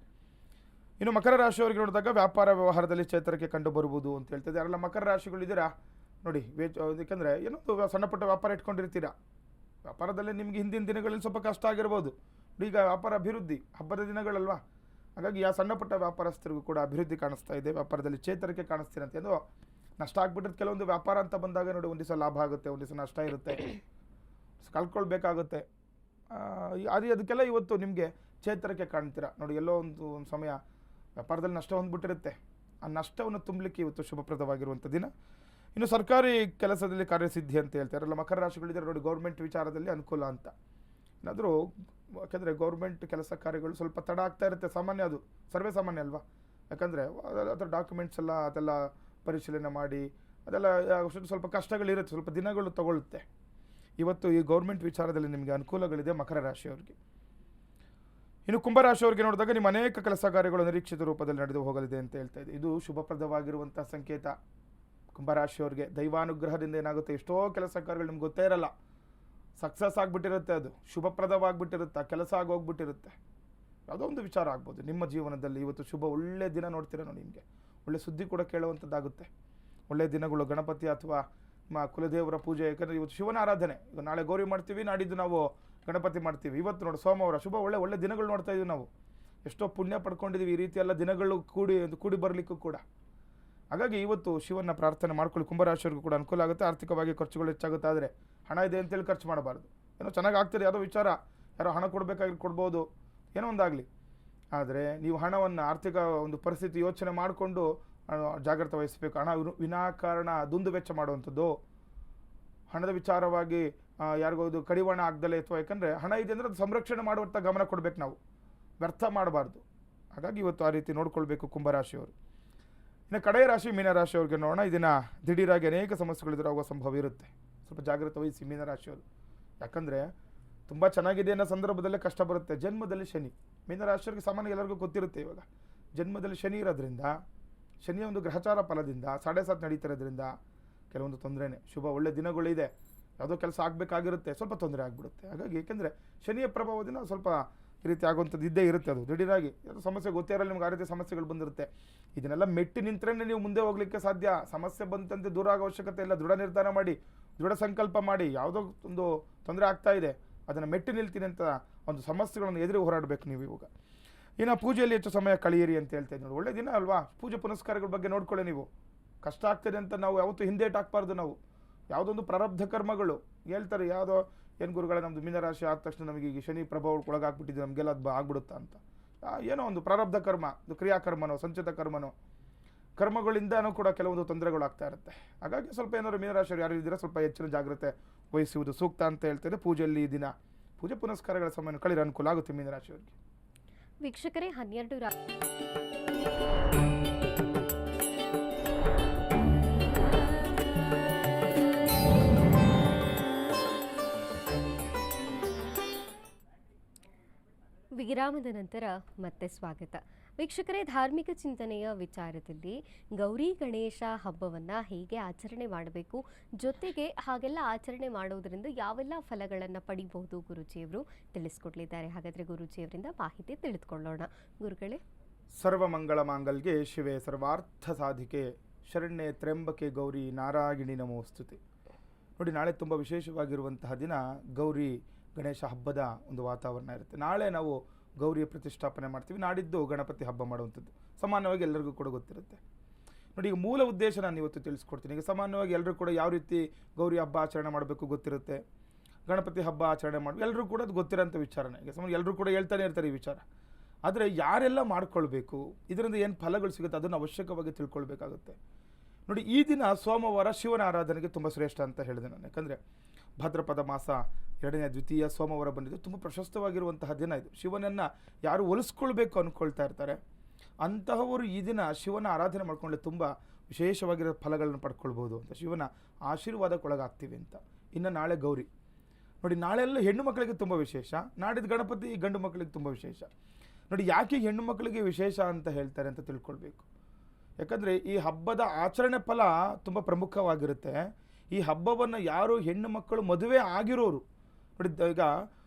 ಇನ್ನು ಮಕರ ರಾಶಿಯವರಿಗೆ ನೋಡಿದಾಗ ವ್ಯಾಪಾರ ವ್ಯವಹಾರದಲ್ಲಿ ಚೇತರಿಕೆ ಕಂಡು ಬರುವುದು ಅಂತ ಹೇಳ್ತಿದೆ. ಯಾರೆಲ್ಲ ಮಕರ ರಾಶಿಗಳಿದ್ದೀರಾ ನೋಡಿ ಯಾಕಂದರೆ ಏನೋ ಸಣ್ಣ ಪುಟ್ಟ ವ್ಯಾಪಾರ ಇಟ್ಕೊಂಡಿರ್ತೀರಾ, ವ್ಯಾಪಾರದಲ್ಲಿ ನಿಮಗೆ ಹಿಂದಿನ ದಿನಗಳಲ್ಲಿ ಸ್ವಲ್ಪ ಕಷ್ಟ ಆಗಿರ್ಬೋದು. ಈಗ ವ್ಯಾಪಾರ ಅಭಿವೃದ್ಧಿ, ಹಬ್ಬದ ದಿನಗಳಲ್ವಾ, ಹಾಗಾಗಿ ಆ ಸಣ್ಣ ಪುಟ್ಟ ವ್ಯಾಪಾರಸ್ಥರಿಗೂ ಕೂಡ ಅಭಿವೃದ್ಧಿ ಕಾಣಿಸ್ತಾ ಇದೆ, ವ್ಯಾಪಾರದಲ್ಲಿ ಚೇತರಿಕೆ ಕಾಣಿಸ್ತೀರಂತೆ. ಅದು ನಷ್ಟ ಆಗ್ಬಿಟ್ಟಿದ್ದು ಕೆಲವೊಂದು ವ್ಯಾಪಾರ ಅಂತ ಬಂದಾಗ ನೋಡಿ, ಒಂದು ದಿವಸ ಲಾಭ ಆಗುತ್ತೆ, ಒಂದು ದಿವಸ ನಷ್ಟ ಇರುತ್ತೆ, ಕಳ್ಕೊಳ್ಬೇಕಾಗುತ್ತೆ. ಅದಕ್ಕೆಲ್ಲ ಇವತ್ತು ನಿಮಗೆ ಚೇತರಿಕೆ ಕಾಣ್ತೀರಾ ನೋಡಿ. ಎಲ್ಲೋ ಒಂದು ಸಮಯ ವ್ಯಾಪಾರದಲ್ಲಿ ನಷ್ಟ ಹೊಂದ್ಬಿಟ್ಟಿರುತ್ತೆ, ಆ ನಷ್ಟವನ್ನು ತುಂಬಲಿಕ್ಕೆ ಇವತ್ತು ಶುಭಪ್ರದವಾಗಿರುವಂಥ ದಿನ. ಇನ್ನು ಸರ್ಕಾರಿ ಕೆಲಸದಲ್ಲಿ ಕಾರ್ಯಸಿದ್ಧಿ ಅಂತ ಹೇಳ್ತಾರಲ್ಲ, ಮಕರ ರಾಶಿಗಳಿದ್ದಾರೆ ನೋಡಿ, ಗೌರ್ಮೆಂಟ್ ವಿಚಾರದಲ್ಲಿ ಅನುಕೂಲ ಅಂತ. ಏನಾದರೂ ಯಾಕೆಂದರೆ ಗೌರ್ಮೆಂಟ್ ಕೆಲಸ ಕಾರ್ಯಗಳು ಸ್ವಲ್ಪ ತಡ ಆಗ್ತಾ ಇರುತ್ತೆ, ಸಾಮಾನ್ಯ, ಅದು ಸರ್ವೇ ಸಾಮಾನ್ಯ ಅಲ್ವಾ. ಯಾಕಂದರೆ ಅದರ ಡಾಕ್ಯುಮೆಂಟ್ಸ್ ಎಲ್ಲ ಅದೆಲ್ಲ ಪರಿಶೀಲನೆ ಮಾಡಿ ಅದೆಲ್ಲ ಸ್ವಲ್ಪ ಕಷ್ಟಗಳಿರುತ್ತೆ, ಸ್ವಲ್ಪ ದಿನಗಳು ತಗೊಳ್ಳುತ್ತೆ. ಇವತ್ತು ಈ ಗೌರ್ಮೆಂಟ್ ವಿಚಾರದಲ್ಲಿ ನಿಮಗೆ ಅನುಕೂಲಗಳಿದೆ ಮಕರ ರಾಶಿಯವರಿಗೆ. ಇನ್ನು ಕುಂಭರಾಶಿಯವರಿಗೆ ನೋಡಿದಾಗ ನಿಮ್ಮ ಅನೇಕ ಕೆಲಸ ಕಾರ್ಯಗಳು ನಿರೀಕ್ಷಿತ ರೂಪದಲ್ಲಿ ನಡೆದು ಹೋಗಲಿದೆ ಅಂತ ಹೇಳ್ತಾ ಇದೆ. ಇದು ಶುಭಪ್ರದವಾಗಿರುವಂಥ ಸಂಕೇತ. ಕುಂಭರಾಶಿಯವರಿಗೆ ದೈವಾನುಗ್ರಹದಿಂದ ಏನಾಗುತ್ತೆ, ಎಷ್ಟೋ ಕೆಲಸ ಕಾರ್ಯಗಳು ನಿಮ್ಗೆ ಗೊತ್ತೇ ಇರಲ್ಲ, ಸಕ್ಸಸ್ ಆಗಿಬಿಟ್ಟಿರುತ್ತೆ, ಅದು ಶುಭಪ್ರದವಾಗಿಬಿಟ್ಟಿರುತ್ತೆ, ಕೆಲಸ ಆಗೋಗ್ಬಿಟ್ಟಿರುತ್ತೆ. ಯಾವುದೋ ಒಂದು ವಿಚಾರ ಆಗ್ಬೋದು ನಿಮ್ಮ ಜೀವನದಲ್ಲಿ. ಇವತ್ತು ಶುಭ ಒಳ್ಳೆಯ ದಿನ ನೋಡ್ತೀರ ನೋಡಿ, ನಿಮಗೆ ಒಳ್ಳೆ ಸುದ್ದಿ ಕೂಡ ಕೇಳುವಂಥದ್ದಾಗುತ್ತೆ. ಒಳ್ಳೆಯ ದಿನಗಳು, ಗಣಪತಿ ಅಥವಾ ಕುಲದೇವರ ಪೂಜೆ, ಯಾಕಂದರೆ ಇವತ್ತು ಶಿವನ ಆರಾಧನೆ. ಈಗ ನಾಳೆ ಗೌರಿ ಮಾಡ್ತೀವಿ, ನಾಡಿದ್ದು ನಾವು ಗಣಪತಿ ಮಾಡ್ತೀವಿ. ಇವತ್ತು ನೋಡಿ ಸೋಮವಾರ, ಶುಭ ಒಳ್ಳೆ ದಿನಗಳು ನೋಡ್ತಾ ಇದ್ದೀವಿ ನಾವು. ಎಷ್ಟೋ ಪುಣ್ಯ ಪಡ್ಕೊಂಡಿದ್ದೀವಿ ಈ ರೀತಿ ಎಲ್ಲ ದಿನಗಳು ಕೂಡಿ ಬರಲಿಕ್ಕೂ ಕೂಡ. ಹಾಗಾಗಿ ಇವತ್ತು ಶಿವನ ಪ್ರಾರ್ಥನೆ ಮಾಡ್ಕೊಳ್ಳಿ. ಕುಂಭರಾಶಿಯವರಿಗೂ ಕೂಡ ಅನುಕೂಲ ಆಗುತ್ತೆ. ಆರ್ಥಿಕವಾಗಿ ಖರ್ಚುಗಳು ಹೆಚ್ಚಾಗುತ್ತೆ, ಆದರೆ ಹಣ ಇದೆ ಅಂತೇಳಿ ಖರ್ಚು ಮಾಡಬಾರ್ದು. ಏನೋ ಚೆನ್ನಾಗಿ ಆಗ್ತದೆ, ಯಾವುದೋ ವಿಚಾರ, ಯಾರೋ ಹಣ ಕೊಡಬೇಕಾಗಿ ಕೊಡ್ಬೋದು, ಏನೋ ಒಂದಾಗಲಿ. ಆದರೆ ನೀವು ಹಣವನ್ನು ಆರ್ಥಿಕ ಒಂದು ಪರಿಸ್ಥಿತಿ ಯೋಚನೆ ಮಾಡಿಕೊಂಡು ಜಾಗ್ರತೆ ವಹಿಸಬೇಕು. ಹಣ ವಿನಾಕಾರಣ ದುಂದು ವೆಚ್ಚ ಮಾಡುವಂಥದ್ದು, ಹಣದ ವಿಚಾರವಾಗಿ ಯಾರಿಗೋ ಇದು ಕಡಿವಾಣ ಆಗದಲ್ಲೇ, ಅಥವಾ ಯಾಕಂದರೆ ಹಣ ಇದೆ ಅಂದರೆ ಅದು ಸಂರಕ್ಷಣೆ ಮಾಡುವಂಥ ಗಮನ ಕೊಡಬೇಕು, ನಾವು ವ್ಯರ್ಥ ಮಾಡಬಾರ್ದು. ಹಾಗಾಗಿ ಇವತ್ತು ಆ ರೀತಿ ನೋಡ್ಕೊಳ್ಬೇಕು ಕುಂಭರಾಶಿಯವರು. ಇನ್ನು ಕಡೆಯ ರಾಶಿ ಮೀನರಾಶಿಯವ್ರಿಗೆ ನೋಡೋಣ. ಇದನ್ನು ದಿಢೀರಾಗಿ ಅನೇಕ ಸಮಸ್ಯೆಗಳು ಎದುರಾಗುವ ಸಂಭವ ಇರುತ್ತೆ, ಸ್ವಲ್ಪ ಜಾಗ್ರತೆ ವಹಿಸಿ ಮೀನರಾಶಿಯವರು. ಯಾಕಂದರೆ ತುಂಬ ಚೆನ್ನಾಗಿದೆ ಅನ್ನೋ ಸಂದರ್ಭದಲ್ಲೇ ಕಷ್ಟ ಬರುತ್ತೆ. ಜನ್ಮದಲ್ಲಿ ಶನಿ, ಮೀನರಾಶಿಯವರಿಗೆ ಸಾಮಾನ್ಯ ಎಲ್ಲರಿಗೂ ಗೊತ್ತಿರುತ್ತೆ. ಇವಾಗ ಜನ್ಮದಲ್ಲಿ ಶನಿ ಇರೋದ್ರಿಂದ, ಶನಿಯ ಒಂದು ಗ್ರಹಚಾರ ಫಲದಿಂದ 7.5 ನಡೀತಿರೋದ್ರಿಂದ ಕೆಲವೊಂದು ತೊಂದರೆನೇ. ಶುಭ ಒಳ್ಳೆ ದಿನಗಳಿದೆ, ಯಾವುದೋ ಕೆಲಸ ಆಗಬೇಕಾಗಿರುತ್ತೆ, ಸ್ವಲ್ಪ ತೊಂದರೆ ಆಗಿಬಿಡುತ್ತೆ. ಹಾಗಾಗಿ ಏಕೆಂದರೆ ಶನಿಯ ಪ್ರಭಾವದಿಂದ ಸ್ವಲ್ಪ ಈ ರೀತಿ ಆಗುವಂಥದ್ದು ಇದ್ದೇ ಇರುತ್ತೆ. ಅದು ದಿಢೀರಾಗಿ ಯಾವುದೋ ಸಮಸ್ಯೆ ಗೊತ್ತೇ ಇರಲ್ಲ ನಿಮ್ಗೆ, ಆ ರೀತಿ ಸಮಸ್ಯೆಗಳು ಬಂದಿರುತ್ತೆ. ಇದನ್ನೆಲ್ಲ ಮೆಟ್ಟಿ ನಿಂತರೆ ನೀವು ಮುಂದೆ ಹೋಗಲಿಕ್ಕೆ ಸಾಧ್ಯ. ಸಮಸ್ಯೆ ಬಂತಂತೆ ದೂರ ಆಗೋ ಅವಶ್ಯಕತೆ ಇಲ್ಲ. ದೃಢ ನಿರ್ಧಾರ ಮಾಡಿ, ದೃಢ ಸಂಕಲ್ಪ ಮಾಡಿ, ಯಾವುದೋ ಒಂದು ತೊಂದರೆ ಆಗ್ತಾ ಇದೆ ಅದನ್ನು ಮೆಟ್ಟಿ ನಿಲ್ತೀನಿ ಅಂತ ಒಂದು ಸಮಸ್ಯೆಗಳನ್ನು ಎದುರು ಹೋರಾಡಬೇಕು ನೀವು ಇವಾಗ. ಇನ್ನು ಪೂಜೆಯಲ್ಲಿ ಹೆಚ್ಚು ಸಮಯ ಕಳೆಯಿರಿ ಅಂತ ಹೇಳ್ತಾ ಇದ್ದೀನಿ ನೋಡಿ. ಒಳ್ಳೆ ದಿನ ಅಲ್ವಾ, ಪೂಜೆ ಪುನಸ್ಕಾರಗಳ ಬಗ್ಗೆ ನೋಡ್ಕೊಳ್ಳಿ ನೀವು. ಕಷ್ಟ ಆಗ್ತದೆ ಅಂತ ನಾವು ಯಾವತ್ತೂ ಹಿಂದೇಟ್ ಹಾಕ್ಬಾರ್ದು. ನಾವು ಯಾವುದೊಂದು ಪ್ರಾರಬ್ಧ ಕರ್ಮಗಳು ಹೇಳ್ತಾರೆ, ಯಾವುದೋ ಏನು ಗುರುಗಳೇ ನಮ್ಮದು ಮೀನರಾಶಿ ಆದ ತಕ್ಷಣ ನಮಗೆ ಈಗ ಶನಿ ಪ್ರಭಾವ ಒಳಗಾಗ್ಬಿಟ್ಟಿದೆ, ನಮಗೆಲ್ಲ ಅದು ಆಗ್ಬಿಡುತ್ತಾ ಅಂತ. ಏನೋ ಒಂದು ಪ್ರಾರಬ್ಧ ಕರ್ಮ, ಅದು ಕ್ರಿಯಾಕರ್ಮನೋ ಸಂಚಿತ ಕರ್ಮನೋ, ಕರ್ಮಗಳಿಂದನೂ ಕೂಡ ಕೆಲವೊಂದು ತೊಂದರೆಗಳು ಆಗ್ತಾ ಇರುತ್ತೆ. ಹಾಗಾಗಿ ಸ್ವಲ್ಪ ಏನಾದ್ರು ಮೀನರಾಶಿಯವರು ಯಾರು ಇದ್ದೀರಾ ಸ್ವಲ್ಪ ಹೆಚ್ಚಿನ ಜಾಗ್ರತೆ ವಹಿಸುವುದು ಸೂಕ್ತ ಅಂತ ಹೇಳ್ತಾರೆ. ಪೂಜೆಯಲ್ಲಿ ಈ ದಿನ ಪೂಜೆ ಪುನಸ್ಕಾರಗಳ ಸಮಯ ಕಳೆಯಲು ಅನುಕೂಲ ಆಗುತ್ತೆ ಮೀನರಾಶಿಯವರಿಗೆ. ವೀಕ್ಷಕರೇ, 12 ವಿರಾಮದ ನಂತರ ಮತ್ತೆ ಸ್ವಾಗತ. ವೀಕ್ಷಕರೇ, ಧಾರ್ಮಿಕ ಚಿಂತನೆಯ ವಿಚಾರದಲ್ಲಿ ಗೌರಿ ಗಣೇಶ ಹಬ್ಬವನ್ನು ಹೇಗೆ ಆಚರಣೆ ಮಾಡಬೇಕು, ಜೊತೆಗೆ ಹಾಗೆಲ್ಲ ಆಚರಣೆ ಮಾಡೋದರಿಂದ ಯಾವೆಲ್ಲ ಫಲಗಳನ್ನು ಪಡಿಬಹುದು ಗುರುಜಿಯವರು ತಿಳಿಸ್ಕೊಡ್ಲಿದ್ದಾರೆ. ಹಾಗಾದರೆ ಗುರುಜಿಯವರಿಂದ ಮಾಹಿತಿ ತಿಳಿದುಕೊಳ್ಳೋಣ. ಗುರುಗಳೇ, ಸರ್ವಮಂಗಳ ಮಾಂಗಲ್ಯೆ ಶಿವೆ ಸರ್ವಾರ್ಥ ಸಾಧಿಕೆ ಶರಣ್ಯೆ ತ್ರ್ಯಂಬಕೆ ಗೌರಿ ನಾರಾಯಣಿ ನಮೋಸ್ತುತೆ. ನೋಡಿ, ನಾಳೆ ತುಂಬ ವಿಶೇಷವಾಗಿರುವಂತಹ ದಿನ. ಗೌರಿ ಗಣೇಶ ಹಬ್ಬದ ಒಂದು ವಾತಾವರಣ ಇರುತ್ತೆ. ನಾಳೆ ನಾವು ಗೌರಿಯ ಪ್ರತಿಷ್ಠಾಪನೆ ಮಾಡ್ತೀವಿ, ನಾಡಿದ್ದು ಗಣಪತಿ ಹಬ್ಬ ಮಾಡುವಂಥದ್ದು ಸಾಮಾನ್ಯವಾಗಿ ಎಲ್ಲರಿಗೂ ಕೂಡ ಗೊತ್ತಿರುತ್ತೆ. ನೋಡಿ, ಈಗ ಮೂಲ ಉದ್ದೇಶ ನಾನು ಇವತ್ತು ತಿಳಿಸ್ಕೊಡ್ತೀನಿ. ಈಗ ಸಾಮಾನ್ಯವಾಗಿ ಎಲ್ಲರೂ ಕೂಡ ಯಾವ ರೀತಿ ಗೌರಿ ಹಬ್ಬ ಆಚರಣೆ ಮಾಡಬೇಕು ಗೊತ್ತಿರುತ್ತೆ, ಗಣಪತಿ ಹಬ್ಬ ಆಚರಣೆ ಮಾಡಬೇಕು, ಎಲ್ಲರೂ ಕೂಡ ಅದು ಗೊತ್ತಿರೋಂಥ ವಿಚಾರನೇ. ಈಗ ಸಾಮಾನ್ಯ ಎಲ್ಲರೂ ಕೂಡ ಹೇಳ್ತಾನೆ ಇರ್ತಾರೆ ಈ ವಿಚಾರ. ಆದರೆ ಯಾರೆಲ್ಲ ಮಾಡ್ಕೊಳ್ಬೇಕು, ಇದರಿಂದ ಏನು ಫಲಗಳು ಸಿಗುತ್ತೆ ಅದನ್ನು ಅವಶ್ಯಕವಾಗಿ ತಿಳ್ಕೊಳ್ಬೇಕಾಗುತ್ತೆ. ನೋಡಿ, ಈ ದಿನ ಸೋಮವಾರ ಶಿವನ ಆರಾಧನೆಗೆ ತುಂಬ ಶ್ರೇಷ್ಠ ಅಂತ ಹೇಳಿದೆ ನಾನು. ಯಾಕಂದರೆ ಭಾದ್ರಪದ ಮಾಸ 2ನೇ ದ್ವಿತೀಯ ಸೋಮವಾರ ಬಂದಿದ್ದು ತುಂಬ ಪ್ರಶಸ್ತವಾಗಿರುವಂತಹ ದಿನ ಇದು. ಶಿವನನ್ನು ಯಾರು ಒಲಿಸ್ಕೊಳ್ಬೇಕು ಅಂದ್ಕೊಳ್ತಾ ಇರ್ತಾರೆ ಅಂತಹವರು ಈ ದಿನ ಶಿವನ ಆರಾಧನೆ ಮಾಡ್ಕೊಂಡ್ರೆ ತುಂಬ ವಿಶೇಷವಾಗಿರೋ ಫಲಗಳನ್ನು ಪಡ್ಕೊಳ್ಬೋದು ಅಂತ, ಶಿವನ ಆಶೀರ್ವಾದಕ್ಕೊಳಗಾಗ್ತೀವಿ ಅಂತ. ಇನ್ನು ನಾಳೆ ಗೌರಿ ನೋಡಿ, ನಾಳೆಲ್ಲ ಹೆಣ್ಣು ಮಕ್ಕಳಿಗೆ ತುಂಬ ವಿಶೇಷ, ನಾಡಿದ್ದು ಗಣಪತಿ ಗಂಡು ಮಕ್ಕಳಿಗೆ ತುಂಬ ವಿಶೇಷ. ನೋಡಿ, ಯಾಕೆ ಹೆಣ್ಣು ಮಕ್ಕಳಿಗೆ ವಿಶೇಷ ಅಂತ ಹೇಳ್ತಾರೆ ಅಂತ ತಿಳ್ಕೊಳ್ಬೇಕು. ಯಾಕಂದರೆ ಈ ಹಬ್ಬದ ಆಚರಣೆ ಫಲ ತುಂಬ ಪ್ರಮುಖವಾಗಿರುತ್ತೆ. ಈ ಹಬ್ಬವನ್ನು ಯಾರು ಹೆಣ್ಣು ಮಕ್ಕಳು ಮದುವೆ ಆಗಿರೋರು ನೋಡಿ, ಈಗ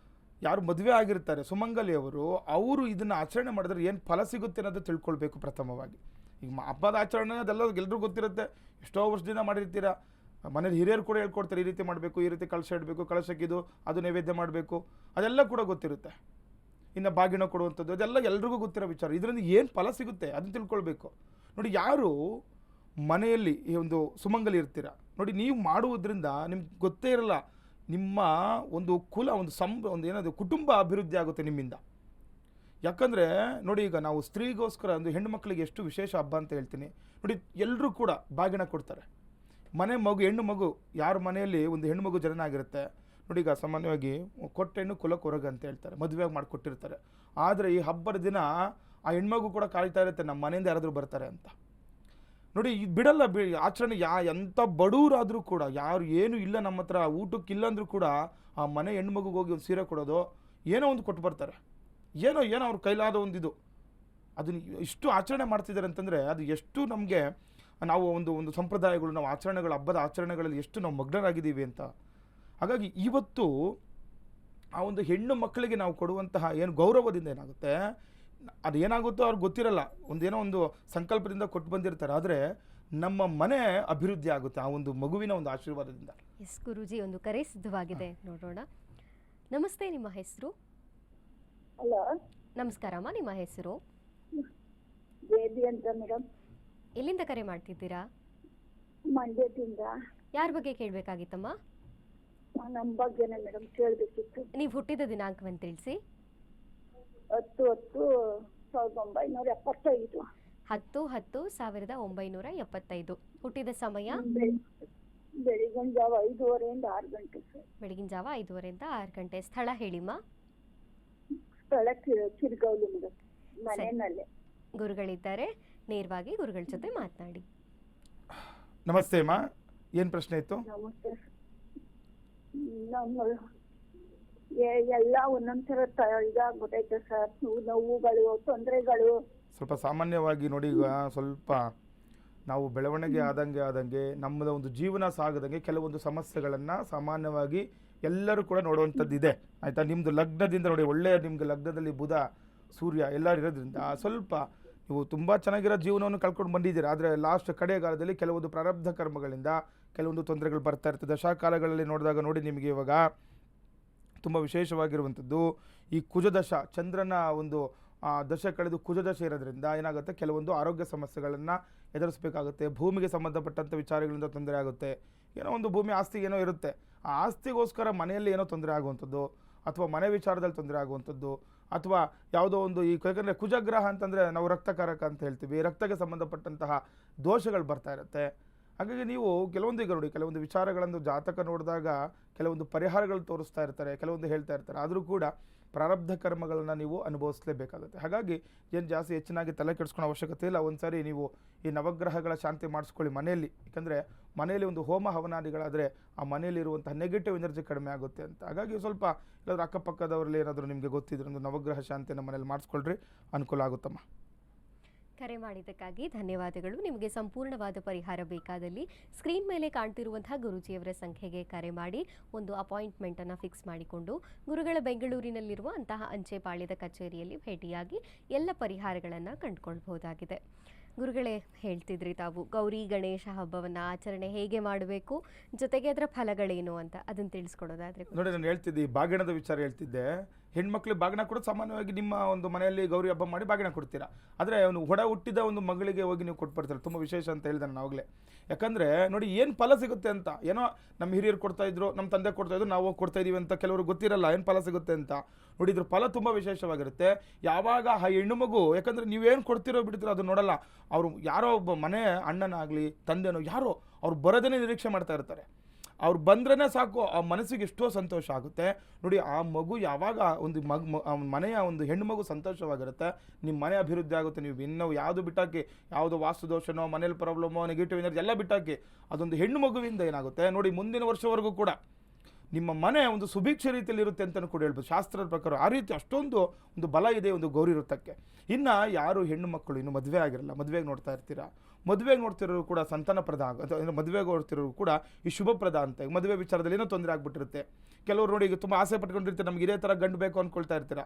ಯಾರು ಮದುವೆ ಆಗಿರ್ತಾರೆ ಸುಮಂಗಲಿಯವರು, ಅವರು ಇದನ್ನು ಆಚರಣೆ ಮಾಡಿದ್ರೆ ಏನು ಫಲ ಸಿಗುತ್ತೆ ಅನ್ನೋದು ತಿಳ್ಕೊಳ್ಬೇಕು ಪ್ರಥಮವಾಗಿ. ಈಗ ಹಬ್ಬದ ಆಚರಣೆ ಅದೆಲ್ಲ ಎಲ್ರಿಗೂ ಗೊತ್ತಿರುತ್ತೆ, ಎಷ್ಟೋ ವರ್ಷದಿಂದ ಮಾಡಿರ್ತೀರ, ಮನೇಲಿ ಹಿರಿಯರು ಕೂಡ ಹೇಳ್ಕೊಡ್ತಾರೆ, ಈ ರೀತಿ ಮಾಡಬೇಕು, ಈ ರೀತಿ ಕಳಶ ಇಡಬೇಕು, ಕಳಶಕ್ಕಿದು ಅದು ನೈವೇದ್ಯ ಮಾಡಬೇಕು, ಅದೆಲ್ಲ ಕೂಡ ಗೊತ್ತಿರುತ್ತೆ. ಇನ್ನು ಬಾಗಿನ ಕೊಡುವಂಥದ್ದು ಅದೆಲ್ಲ ಎಲ್ರಿಗೂ ಗೊತ್ತಿರೋ ವಿಚಾರ. ಇದರಿಂದ ಏನು ಫಲ ಸಿಗುತ್ತೆ ಅದನ್ನು ತಿಳ್ಕೊಳ್ಬೇಕು. ನೋಡಿ, ಯಾರು ಮನೆಯಲ್ಲಿ ಈ ಒಂದು ಸುಮಂಗಲಿ ಇರ್ತೀರ ನೋಡಿ, ನೀವು ಮಾಡುವುದರಿಂದ ನಿಮ್ಗೆ ಗೊತ್ತೇ ಇರಲ್ಲ, ನಿಮ್ಮ ಒಂದು ಕುಲ ಒಂದು ಏನದು ಕುಟುಂಬ ಅಭಿವೃದ್ಧಿ ಆಗುತ್ತೆ ನಿಮ್ಮಿಂದ. ಯಾಕಂದರೆ ನೋಡಿ, ಈಗ ನಾವು ಸ್ತ್ರೀಗೋಸ್ಕರ ಒಂದು ಹೆಣ್ಣು ಮಕ್ಕಳಿಗೆ ಎಷ್ಟು ವಿಶೇಷ ಹಬ್ಬ ಅಂತ ಹೇಳ್ತೀನಿ ನೋಡಿ. ಎಲ್ಲರೂ ಕೂಡ ಬಾಗಿನ ಕೊಡ್ತಾರೆ. ಹೆಣ್ಣು ಮಗು ಯಾರ ಮನೆಯಲ್ಲಿ ಒಂದು ಹೆಣ್ಣು ಮಗು ಜನನ ಆಗಿರುತ್ತೆ ನೋಡಿ, ಈಗ ಸಾಮಾನ್ಯವಾಗಿ ಕೊಟ್ಟೆಣ್ಣು ಕುಲಕ್ಕೆ ಹೊರಗೆ ಅಂತ ಹೇಳ್ತಾರೆ, ಮದುವೆಯಾಗಿ ಮಾಡಿಕೊಟ್ಟಿರ್ತಾರೆ. ಆದರೆ ಈ ಹಬ್ಬದ ದಿನ ಆ ಹೆಣ್ಮಗು ಕೂಡ ಕಾಯ್ತಾ ಇರುತ್ತೆ, ನಮ್ಮ ಮನೆಯಿಂದ ಯಾರಾದರೂ ಬರ್ತಾರೆ ಅಂತ ನೋಡಿ. ಬಿಡಲ್ಲ ಆಚರಣೆ. ಎಂಥ ಬಡವರಾದರೂ ಕೂಡ, ಯಾರು ಏನೂ ಇಲ್ಲ ನಮ್ಮ ಹತ್ರ ಊಟಕ್ಕಿಲ್ಲ ಅಂದರೂ ಕೂಡ ಆ ಮನೆ ಹೆಣ್ಮಗುಗೆ ಹೋಗಿ ಒಂದು ಸೀರೆ ಕೊಡೋದು, ಏನೋ ಒಂದು ಕೊಟ್ಟು ಬರ್ತಾರೆ. ಏನೋ ಅವ್ರ ಕೈಲಾದ ಒಂದು ಅದನ್ನು ಇಷ್ಟು ಆಚರಣೆ ಮಾಡ್ತಿದ್ದಾರೆ ಅಂತಂದರೆ ಅದು ಎಷ್ಟು ನಮಗೆ ನಾವು ಒಂದು ಸಂಪ್ರದಾಯಗಳು, ನಾವು ಆಚರಣೆಗಳು, ಹಬ್ಬದ ಆಚರಣೆಗಳಲ್ಲಿ ಎಷ್ಟು ನಾವು ಮಗ್ನರಾಗಿದ್ದೀವಿ ಅಂತ. ಹಾಗಾಗಿ ಇವತ್ತು ಆ ಒಂದು ಹೆಣ್ಣು ಮಕ್ಕಳಿಗೆ ನಾವು ಕೊಡುವಂತಹ ಏನು ಗೌರವದಿಂದ ಏನಾಗುತ್ತೆ, ಅದು ಏನಾಗುತ್ತೋ ಅವ್ರಿಗೆ ಗೊತ್ತಿರಲ್ಲ, ಒಂದು ಸಂಕಲ್ಪದಿಂದ ಕೊಟ್ಟು ಬಂದಿರ್ತಾರೆ. ಆದರೆ ನಮ್ಮ ಮನೆ ಅಭಿವೃದ್ಧಿ ಆಗುತ್ತೆ ಆ ಒಂದು ಮಗುವಿನ ಒಂದು ಆಶೀರ್ವಾದದಿಂದ. ಎಸ್ ಗುರೂಜಿ, ಒಂದು ಕರೆ ಸಿದ್ಧವಾಗಿದೆ, ನೋಡೋಣ. ನಮಸ್ತೆ, ನಿಮ್ಮ ಹೆಸರು? ಹಲೋ, ನಮಸ್ಕಾರಮ್ಮ, ನಿಮ್ಮ ಹೆಸರು? ಬೇಬಿ ಅಂತ ಮೇಡಮ್. ಎಲ್ಲಿಂದ ಕರೆ ಮಾಡ್ತಿದ್ದೀರಾ? ಮಂಡ್ಯದಿಂದ. ಯಾರ ಬಗ್ಗೆ ಕೇಳಬೇಕಾಗಿತ್ತಮ್ಮ? ನಮ್ಮ ಬಗ್ಗೆನೇ ಮೇಡಮ್ ಕೇಳಬೇಕಿತ್ತು. ನೀವು ಹುಟ್ಟಿದ ದಿನಾಂಕವನ್ನು ತಿಳಿಸಿ. 10/10/1975. 10/10/1975. ಹುಟ್ಟಿದ ಸಮಯ? ಬೆಳಿಗಿನ ಜಾವ 5:30 6 ಗಂಟೆ ಸರ್. ಬೆಳಗಿನ ಜಾವ 5:30 6 ಗಂಟೆ. ಸ್ಥಳ ಹೇಳಿಮ್ಮ. ಸ್ಥಳ ಕಿರ್ಗೌಲಿ ಮೇಡಮ್, ಮನೆಯಲ್ಲೇ. ಗುರುಗಳಿದ್ದಾರೆ, ನೇರವಾಗಿ ಗುರುಗಳ ಜೊತೆ ಮಾತನಾಡಿ. ನಮಸ್ತೆ ಅಮ್ಮ, ಏನು ಪ್ರಶ್ನೆ ಇತ್ತು? ನಮಸ್ತೆ. ನಮ್ಮ ಎಲ್ಲ ಒಂದೊಂದ್ಸರ ಇದಾಗ್ಬಿಟ್ಟೈತೆ ಸರ್, ನೋವುಗಳು, ತೊಂದರೆಗಳು. ಸ್ವಲ್ಪ ಸಾಮಾನ್ಯವಾಗಿ ನೋಡಿ, ಈಗ ಸ್ವಲ್ಪ ನಾವು ಬೆಳವಣಿಗೆ ಆದಂಗೆ ನಮ್ಮದ ಒಂದು ಜೀವನ ಸಾಗದಂಗೆ ಕೆಲವೊಂದು ಸಮಸ್ಯೆಗಳನ್ನು ಸಾಮಾನ್ಯವಾಗಿ ಎಲ್ಲರೂ ಕೂಡ ನೋಡುವಂಥದ್ದಿದೆ, ಆಯಿತಾ? ನಿಮ್ಮದು ಲಗ್ನದಿಂದ ನೋಡಿ, ಒಳ್ಳೆಯ ನಿಮ್ಗೆ ಲಗ್ನದಲ್ಲಿ ಬುಧ ಸೂರ್ಯ ಎಲ್ಲರೂ ಇರೋದ್ರಿಂದ ಸ್ವಲ್ಪ ನೀವು ತುಂಬ ಚೆನ್ನಾಗಿರೋ ಜೀವನವನ್ನು ಕಳ್ಕೊಂಡು ಬಂದಿದ್ದೀರಾ. ಆದರೆ ಲಾಸ್ಟ್ ಕಡೆಗಾಲದಲ್ಲಿ ಕೆಲವೊಂದು ಪ್ರಾರಬ್ಧ ಕರ್ಮಗಳಿಂದ ಕೆಲವೊಂದು ತೊಂದರೆಗಳು ಬರ್ತಾ ಇರ್ತದೆ. ದಶಾಕಾಲಗಳಲ್ಲಿ ನೋಡಿದಾಗ ನೋಡಿ, ನಿಮಗೆ ಇವಾಗ ತುಂಬ ವಿಶೇಷವಾಗಿರುವಂಥದ್ದು ಈ ಕುಜದಶ, ಚಂದ್ರನ ಒಂದು ದಶೆ ಕಳೆದು ಕುಜದಶೆ ಇರೋದ್ರಿಂದ ಏನಾಗುತ್ತೆ, ಕೆಲವೊಂದು ಆರೋಗ್ಯ ಸಮಸ್ಯೆಗಳನ್ನು ಎದುರಿಸಬೇಕಾಗುತ್ತೆ. ಭೂಮಿಗೆ ಸಂಬಂಧಪಟ್ಟಂಥ ವಿಚಾರಗಳಿಂದ ತೊಂದರೆ ಆಗುತ್ತೆ. ಏನೋ ಒಂದು ಭೂಮಿ ಆಸ್ತಿ ಏನೋ ಇರುತ್ತೆ, ಆ ಆಸ್ತಿಗೋಸ್ಕರ ಮನೆಯಲ್ಲಿ ಏನೋ ತೊಂದರೆ ಆಗುವಂಥದ್ದು, ಅಥವಾ ಮನೆ ವಿಚಾರದಲ್ಲಿ ತೊಂದರೆ ಆಗುವಂಥದ್ದು, ಅಥವಾ ಯಾವುದೋ ಒಂದು ಯಾಕಂದರೆ ಕುಜಗ್ರಹ ಅಂತಂದರೆ ನಾವು ರಕ್ತಕಾರಕ ಅಂತ ಹೇಳ್ತೀವಿ, ರಕ್ತಕ್ಕೆ ಸಂಬಂಧಪಟ್ಟಂತಹ ದೋಷಗಳು ಬರ್ತಾ ಇರುತ್ತೆ. ಹಾಗಾಗಿ ನೀವು ಕೆಲವೊಂದು ವಿಚಾರಗಳನ್ನು ಜಾತಕ ನೋಡಿದಾಗ ಕೆಲವೊಂದು ಪರಿಹಾರಗಳು ತೋರಿಸ್ತಾ ಇರ್ತಾರೆ, ಕೆಲವೊಂದು ಹೇಳ್ತಾ ಇರ್ತಾರೆ. ಆದರೂ ಕೂಡ ಪ್ರಾರಬ್ಧ ಕರ್ಮಗಳನ್ನು ನೀವು ಅನುಭವಿಸಲೇಬೇಕಾಗುತ್ತೆ. ಹಾಗಾಗಿ ಏನು ಜಾಸ್ತಿ ಹೆಚ್ಚಿನಾಗಿ ತಲೆ ಕೆಡಿಸ್ಕೊಳ್ಳೋ ಅವಶ್ಯಕತೆ ಇಲ್ಲ. ಒಂದು ಸಾರಿ ನೀವು ಈ ನವಗ್ರಹಗಳ ಶಾಂತಿ ಮಾಡಿಸ್ಕೊಳ್ಳಿ ಮನೆಯಲ್ಲಿ. ಯಾಕಂದರೆ ಮನೆಯಲ್ಲಿ ಒಂದು ಹೋಮ ಹವನಾದಿಗಳಾದರೆ ಆ ಮನೆಯಲ್ಲಿರುವಂಥ ನೆಗೆಟಿವ್ ಎನರ್ಜಿ ಕಡಿಮೆ ಆಗುತ್ತೆ ಅಂತ. ಹಾಗಾಗಿ ಸ್ವಲ್ಪ ಇಲ್ಲಾಂದ್ರೆ ಅಕ್ಕಪಕ್ಕದವರಲ್ಲಿ ಏನಾದರೂ ನಿಮಗೆ ಗೊತ್ತಿದ್ರೆ ಒಂದು ನವಗ್ರಹ ಶಾಂತಿಯನ್ನು ಮನೇಲಿ ಮಾಡಿಸ್ಕೊಳ್ರಿ, ಅನುಕೂಲ ಆಗುತ್ತಮ್ಮ. ಕರೆ ಮಾಡಿದ್ದಕ್ಕಾಗಿ ಧನ್ಯವಾದಗಳು. ನಿಮಗೆ ಸಂಪೂರ್ಣವಾದ ಪರಿಹಾರ ಬೇಕಾದಲ್ಲಿ ಸ್ಕ್ರೀನ್ ಮೇಲೆ ಕಾಣ್ತಿರುವಂತಹ ಗುರೂಜಿಯವರ ಸಂಖ್ಯೆಗೆ ಕರೆ ಮಾಡಿ ಒಂದು ಅಪಾಯಿಂಟ್ಮೆಂಟನ್ನು ಫಿಕ್ಸ್ ಮಾಡಿಕೊಂಡು ಗುರುಗಳ ಬೆಂಗಳೂರಿನಲ್ಲಿರುವ ಅಂತಹ ಅಂಚೆ ಪಾಳ್ಯದ ಕಚೇರಿಯಲ್ಲಿ ಭೇಟಿಯಾಗಿ ಎಲ್ಲ ಪರಿಹಾರಗಳನ್ನು ಕಂಡುಕೊಳ್ಬಹುದಾಗಿದೆ. ಗುರುಗಳೇ, ಹೇಳ್ತಿದ್ರಿ ತಾವು ಗೌರಿ ಗಣೇಶ ಹಬ್ಬವನ್ನು ಆಚರಣೆ ಹೇಗೆ ಮಾಡಬೇಕು, ಜೊತೆಗೆ ಅದರ ಫಲಗಳೇನು ಅಂತ ಅದನ್ನು ತಿಳಿಸ್ಕೊಡೋದಾದ್ರೆ. ನೋಡಿ, ನಾನು ಹೇಳ್ತಿದ್ದೆ ಬಾಗಿಣದ ವಿಚಾರ ಹೇಳ್ತಿದ್ದೆ. ಹೆಣ್ಮಕ್ಳಿಗೆ ಬಾಗಿನ ಕೊಡೋದು ಸಾಮಾನ್ಯವಾಗಿ ನಿಮ್ಮ ಒಂದು ಮನೆಯಲ್ಲಿ ಗೌರಿ ಹಬ್ಬ ಮಾಡಿ ಬಾಗಿನ ಕೊಡ್ತೀರಾ. ಆದರೆ ಅವನು ಹುಟ್ಟಿದ ಒಂದು ಮಗಳಿಗೆ ಹೋಗಿ ನೀವು ಕೊಟ್ಬಿಡ್ತಾರೆ. ತುಂಬ ವಿಶೇಷ ಅಂತ ಹೇಳಿದೆ ನಾನು ಆವಾಗಲೇ. ಯಾಕಂದರೆ ನೋಡಿ, ಏನು ಫಲ ಸಿಗುತ್ತೆ ಅಂತ, ಏನೋ ನಮ್ಮ ಹಿರಿಯರು ಕೊಡ್ತಾಯಿದ್ರು, ನಮ್ಮ ತಂದೆ ಕೊಡ್ತಾಯಿದ್ರು, ನಾವು ಹೋಗಿ ಕೊಡ್ತಾಯಿದ್ದೀವಿ ಅಂತ ಕೆಲವರು ಗೊತ್ತಿರಲ್ಲ ಏನು ಫಲ ಸಿಗುತ್ತೆ ಅಂತ. ನೋಡಿ, ಇದ್ರ ಫಲ ತುಂಬ ವಿಶೇಷವಾಗಿರುತ್ತೆ. ಯಾವಾಗ ಆ ಹೆಣ್ಣು ಮಗು, ಯಾಕಂದರೆ ನೀವೇನು ಕೊಡ್ತಿರೋ ಬಿಡ್ತಿರೋ ಅದು ನೋಡಲ್ಲ. ಅವರು ಯಾರೋ ಒಬ್ಬ ಮನೆ ಅಣ್ಣನಾಗಲಿ ತಂದೆನೋ ಯಾರೋ ಅವ್ರು ಬರೋದನ್ನೇ ನಿರೀಕ್ಷೆ ಮಾಡ್ತಾ ಇರ್ತಾರೆ. ಅವ್ರು ಬಂದ್ರೇ ಸಾಕು, ಆ ಮನಸ್ಸಿಗೆ ಎಷ್ಟೋ ಸಂತೋಷ ಆಗುತ್ತೆ. ನೋಡಿ, ಆ ಮಗು ಯಾವಾಗ ಒಂದು ಮನೆಯ ಒಂದು ಹೆಣ್ಣು ಮಗು ಸಂತೋಷವಾಗಿರುತ್ತೆ, ನಿಮ್ಮ ಮನೆ ಅಭಿವೃದ್ಧಿ ಆಗುತ್ತೆ. ನೀವು ಇನ್ನೂ ಯಾವುದು ಬಿಟ್ಟಾಕಿ, ಯಾವುದೋ ವಾಸ್ತು ದೋಷನೋ, ಮನೇಲಿ ಪ್ರಾಬ್ಲಮೋ, ನೆಗೆಟಿವ್ ಎನರ್ಜಿ ಎಲ್ಲ ಬಿಟ್ಟಾಕಿ, ಅದೊಂದು ಹೆಣ್ಣು ಮಗುವಿಂದ ಏನಾಗುತ್ತೆ ನೋಡಿ, ಮುಂದಿನ ವರ್ಷವರೆಗೂ ಕೂಡ ನಿಮ್ಮ ಮನೆ ಒಂದು ಸುಭಿಕ್ಷ ರೀತಿಯಲ್ಲಿ ಇರುತ್ತೆ ಅಂತಲೂ ಕೂಡ ಹೇಳ್ಬೋದು ಶಾಸ್ತ್ರದ ಪ್ರಕಾರ. ಆ ರೀತಿ ಅಷ್ಟೊಂದು ಒಂದು ಬಲ ಇದೆ ಒಂದು ಗೌರಿ ವೃತ್ತಕ್ಕೆ. ಇನ್ನು ಯಾರು ಹೆಣ್ಣು ಮಕ್ಕಳು ಇನ್ನೂ ಮದುವೆ ಆಗಿರಲ್ಲ, ಮದುವೆಗೆ ನೋಡ್ತಾ ಇರ್ತೀರಾ, ಮದುವೆಗೆ ನೋಡ್ತಿರೋರು ಕೂಡ ಸಂತಾನಪ್ರದ ಅಥವಾ ಮದುವೆಗೆ ನೋಡ್ತಿರೋರು ಕೂಡ ಈ ಶುಭಪ್ರದ ಅಂತ ಮದುವೆ ವಿಚಾರದಲ್ಲಿ ಏನೋ ತೊಂದರೆ ಆಗ್ಬಿಟ್ಟಿರುತ್ತೆ. ಕೆಲವರು ನೋಡಿ, ಈಗ ತುಂಬ ಆಸೆ ಪಟ್ಕೊಂಡಿರ್ತೀರ, ನಮ್ಗೆ ಇದೇ ಥರ ಗಂಡು ಬೇಕು ಅಂದ್ಕೊಳ್ತಾ ಇರ್ತೀರಾ.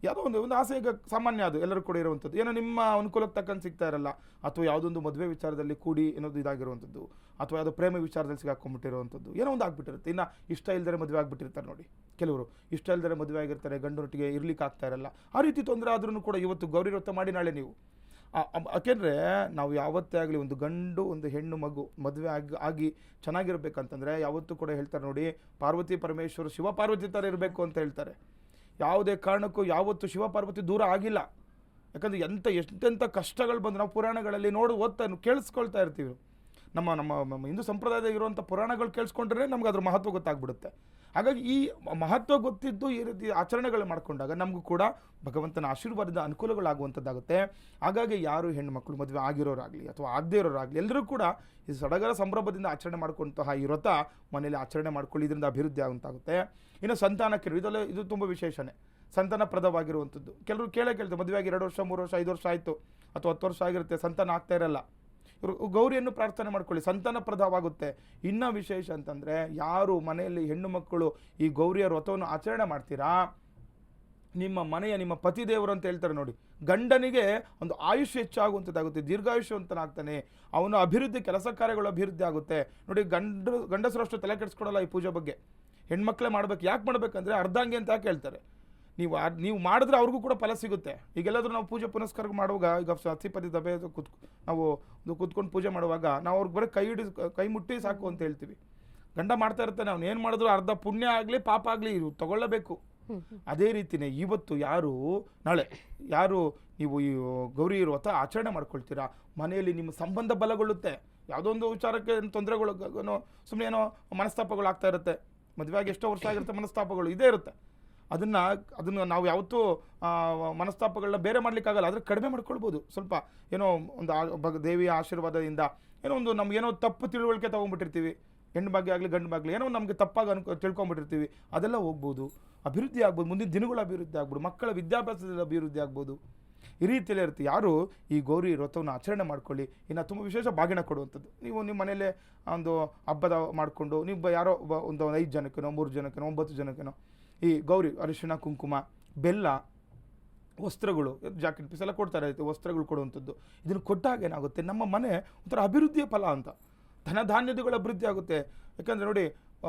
ಯಾವುದೋ ಒಂದು ಆಸೆ ಈಗ ಸಾಮಾನ್ಯ, ಅದು ಎಲ್ಲರೂ ಕೂಡ ಇರುವಂಥದ್ದು. ಏನೋ ನಿಮ್ಮ ಅನುಕೂಲಕ್ಕೆ ತಕ್ಕಂಗೆ ಸಿಗ್ತಾ ಇರಲ್ಲ, ಅಥವಾ ಯಾವುದೊಂದು ಮದುವೆ ವಿಚಾರದಲ್ಲಿ ಕೂಡಿ ಏನೋದು ಇದಾಗಿರುವಂಥದ್ದು, ಅಥವಾ ಯಾವುದೋ ಪ್ರೇಮ ವಿಚಾರದಲ್ಲಿ ಸಿಗಾಕೊಂಡ್ಬಿಟ್ಟಿರುವಂಥದ್ದು, ಏನೋ ಒಂದು ಆಗ್ಬಿಟ್ಟಿರುತ್ತೆ. ಇನ್ನು ಇಷ್ಟ ಇಲ್ಲದೆ ಮದುವೆ ಆಗಿಬಿಟ್ಟಿರ್ತಾರೆ ನೋಡಿ ಕೆಲವರು, ಇಷ್ಟ ಇಲ್ಲದೆ ಮದುವೆ ಆಗಿರ್ತಾರೆ, ಗಂಡನೊಟ್ಟಿಗೆ ಇರ್ಲಿಕ್ಕೆ ಆಗ್ತಾ ಇರಲ್ಲ. ಆ ರೀತಿ ತೊಂದರೆ ಆದ್ರೂ ಕೂಡ ಇವತ್ತು ಗೌರಿ ವ್ರತ ಮಾಡಿ ನಾಳೆ ನೀವು ಯಾಕೆಂದರೆ ನಾವು ಯಾವತ್ತೇ ಆಗಲಿ ಒಂದು ಗಂಡು ಒಂದು ಹೆಣ್ಣು ಮಗು ಮದುವೆ ಆಗಿ ಚೆನ್ನಾಗಿರ್ಬೇಕಂತಂದರೆ ಯಾವತ್ತೂ ಕೂಡ ಹೇಳ್ತಾರೆ ನೋಡಿ, ಪಾರ್ವತಿ ಪರಮೇಶ್ವರ ಶಿವ ಪಾರ್ವತಿ ಥರ ಇರಬೇಕು ಅಂತ ಹೇಳ್ತಾರೆ. ಯಾವುದೇ ಕಾರಣಕ್ಕೂ ಯಾವತ್ತು ಶಿವ ಪಾರ್ವತಿ ದೂರ ಆಗಿಲ್ಲ. ಯಾಕಂದರೆ ಎಂತೆಂಥ ಕಷ್ಟಗಳು ಬಂದು ನಾವು ಪುರಾಣಗಳಲ್ಲಿ ಕೇಳಿಸ್ಕೊಳ್ತಾ ಇರ್ತೀವಿ. ನಮ್ಮ ಹಿಂದೂ ಸಂಪ್ರದಾಯದಾಗ ಇರುವಂಥ ಪುರಾಣಗಳು ಕೇಳಿಸ್ಕೊಂಡ್ರೆ ನಮ್ಗೆ ಅದ್ರ ಮಹತ್ವ ಗೊತ್ತಾಗ್ಬಿಡುತ್ತೆ. ಹಾಗಾಗಿ ಈ ಮಹತ್ವ ಗೊತ್ತಿದ್ದು ಈ ರೀತಿ ಆಚರಣೆಗಳು ಮಾಡಿಕೊಂಡಾಗ ನಮಗೂ ಕೂಡ ಭಗವಂತನ ಆಶೀರ್ವಾದದ ಅನುಕೂಲಗಳಾಗುವಂಥದ್ದಾಗುತ್ತೆ. ಹಾಗಾಗಿ ಯಾರು ಹೆಣ್ಣು ಮಕ್ಕಳು ಮದುವೆ ಆಗಿರೋರಾಗಲಿ ಅಥವಾ ಆಗದೇ ಇರೋರಾಗಲಿ ಎಲ್ಲರೂ ಕೂಡ ಈ ಸಡಗರ ಸಂಭ್ರಮದಿಂದ ಆಚರಣೆ ಮಾಡ್ಕೊಂತಹ ಈ ವ್ರತ ಮನೆಯಲ್ಲಿ ಆಚರಣೆ ಮಾಡ್ಕೊಳ್ಳಿ, ಇದರಿಂದ ಅಭಿವೃದ್ಧಿ ಆಗುವಂತಾಗುತ್ತೆ. ಇನ್ನು ಸಂತಾನಕ್ಕೆ ಇದು ತುಂಬ ವಿಶೇಷನೇ, ಸಂತಾನಪ್ರದವಾಗಿರುವಂಥದ್ದು. ಕೆಲವರು ಕೇಳ್ತಾರೆ, ಮದುವೆಯಾಗಿ 2 ವರ್ಷ 3 ವರ್ಷ 5 ವರ್ಷ ಆಯಿತು ಅಥವಾ 10 ವರ್ಷ ಆಗಿರುತ್ತೆ, ಸಂತಾನ ಆಗ್ತಾ ಇರಲ್ಲ. ಇವರು ಗೌರಿಯನ್ನು ಪ್ರಾರ್ಥನೆ ಮಾಡ್ಕೊಳ್ಳಿ, ಸಂತಾನಪ್ರದವಾಗುತ್ತೆ. ಇನ್ನೂ ವಿಶೇಷ ಅಂತಂದರೆ ಯಾರು ಮನೆಯಲ್ಲಿ ಹೆಣ್ಣು ಮಕ್ಕಳು ಈ ಗೌರಿಯ ವ್ರತವನ್ನು ಆಚರಣೆ ಮಾಡ್ತೀರಾ, ನಿಮ್ಮ ಪತಿದೇವರು ಅಂತ ಹೇಳ್ತಾರೆ ನೋಡಿ, ಗಂಡನಿಗೆ ಒಂದು ಆಯುಷ್ಯ ಹೆಚ್ಚಾಗುವಂಥದ್ದಾಗುತ್ತೆ, ದೀರ್ಘಾಯುಷ್ಯವಂತನಾಗ್ತಾನೆ, ಅವನ ಅಭಿವೃದ್ಧಿ ಕೆಲಸ ಕಾರ್ಯಗಳು ಅಭಿವೃದ್ಧಿ ಆಗುತ್ತೆ ನೋಡಿ. ಗಂಡಸರು ಅಷ್ಟು ತಲೆ ಕೆಡಿಸ್ಕೊಡಲ್ಲ ಈ ಪೂಜೆ ಬಗ್ಗೆ. ಹೆಣ್ಮಕ್ಳೇ ಮಾಡ್ಬೇಕು. ಯಾಕೆ ಮಾಡ್ಬೇಕಂದ್ರೆ ಅರ್ಧಾಂಗಿ ಅಂತ ಯಾಕೆ ಹೇಳ್ತಾರೆ, ನೀವು ಮಾಡಿದ್ರೆ ಅವ್ರಿಗೂ ಕೂಡ ಫಲ ಸಿಗುತ್ತೆ. ಈಗೆಲ್ಲಾದ್ರೂ ನಾವು ಪೂಜೆ ಪುನಸ್ಕಾರ ಮಾಡುವಾಗ, ಈಗ ಸತಿಪತಿ ದಬೆ ನಾವು ಕೂತ್ಕೊಂಡು ಪೂಜೆ ಮಾಡುವಾಗ ನಾವು ಅವ್ರಿಗೆ ಬರೀ ಕೈ ಮುಟ್ಟಿ ಸಾಕು ಅಂತ ಹೇಳ್ತೀವಿ. ಗಂಡ ಮಾಡ್ತಾ ಇರ್ತಾನೆ, ಅವ್ನು ಏನು ಮಾಡಿದ್ರು ಅರ್ಧ ಪುಣ್ಯ ಆಗಲಿ ಪಾಪ ಆಗಲಿ ತಗೊಳ್ಳಬೇಕು. ಅದೇ ರೀತಿಯೇ ಇವತ್ತು ನಾಳೆ ನೀವು ಈ ಗೌರಿ ವ್ರತ ಆಚರಣೆ ಮಾಡ್ಕೊಳ್ತೀರಾ, ಮನೆಯಲ್ಲಿ ನಿಮ್ಮ ಸಂಬಂಧ ಬಲಗೊಳ್ಳುತ್ತೆ. ಯಾವುದೋ ಒಂದು ವಿಚಾರಕ್ಕೆ ತೊಂದರೆಗಳು ಸುಮ್ಮನೆ ಏನೋ ಮನಸ್ತಾಪಗಳು ಆಗ್ತಾ ಇರುತ್ತೆ, ಮದುವೆಯಾಗಿ ಎಷ್ಟೋ ವರ್ಷ ಆಗಿರುತ್ತೆ, ಮನಸ್ತಾಪಗಳು ಇದೇ ಇರುತ್ತೆ. ಅದನ್ನು ನಾವು ಯಾವತ್ತೂ ಮನಸ್ತಾಪಗಳನ್ನ ಬೇರೆ ಮಾಡ್ಲಿಕ್ಕಾಗಲ್ಲ, ಆದರೆ ಕಡಿಮೆ ಮಾಡ್ಕೊಳ್ಬೋದು. ಸ್ವಲ್ಪ ಏನೋ ಒಂದು ದೇವಿಯ ಆಶೀರ್ವಾದದಿಂದ ಏನೋ ನಮ್ಗೇನೋ ತಪ್ಪು ತಿಳುವಳಿಕೆ ತೊಗೊಂಡ್ಬಿಟ್ಟಿರ್ತೀವಿ, ಹೆಣ್ಣು ಬಗ್ಗೆ ಆಗಲಿ ಗಂಡು ಬಗ್ಗೆ ಏನೋ ನಮಗೆ ತಪ್ಪಾಗಿ ತಿಳ್ಕೊಂಬಿಟ್ಟಿರ್ತೀವಿ, ಅದೆಲ್ಲ ಹೋಗ್ಬೋದು, ಅಭಿವೃದ್ಧಿ ಆಗ್ಬೋದು, ಮುಂದಿನ ದಿನಗಳು ಅಭಿವೃದ್ಧಿ ಆಗ್ಬೋದು, ಮಕ್ಕಳ ವಿದ್ಯಾಭ್ಯಾಸದಲ್ಲಿ ಅಭಿವೃದ್ಧಿ ಆಗ್ಬೋದು. ಈ ರೀತಿಯಲ್ಲೇ ಇರುತ್ತೆ. ಯಾರು ಈ ಗೌರಿ ವ್ರತವನ್ನು ಆಚರಣೆ ಮಾಡ್ಕೊಳ್ಳಿ. ಇನ್ನು ತುಂಬ ವಿಶೇಷ ಬಾಗಿನ ಕೊಡುವಂಥದ್ದು. ನೀವು ನಿಮ್ಮ ಮನೆಯಲ್ಲೇ ಒಂದು ಹಬ್ಬದ ಮಾಡಿಕೊಂಡು ನೀವು ಯಾರೋ ಒಂದು 5 ಜನಕ್ಕೇನೋ 3 ಜನಕ್ಕೇನೋ 9 ಜನಕ್ಕೇನೋ ಈ ಗೌರಿ ಅರಿಶಿಣ ಕುಂಕುಮ ಬೆಲ್ಲ ವಸ್ತ್ರಗಳು ಜಾಕೆಟ್ ಪೀಸ್ ಎಲ್ಲ ಕೊಡ್ತಾರೆ, ವಸ್ತ್ರಗಳು ಕೊಡುವಂಥದ್ದು. ಇದನ್ನು ಕೊಟ್ಟಾಗ ಏನಾಗುತ್ತೆ, ನಮ್ಮ ಮನೆ ಒಂಥರ ಅಭಿವೃದ್ಧಿಯ ಫಲ ಅಂತ, ಧನಧಾನ್ಯಗಳ ಅಭಿವೃದ್ಧಿ ಆಗುತ್ತೆ. ಯಾಕಂದರೆ ನೋಡಿ,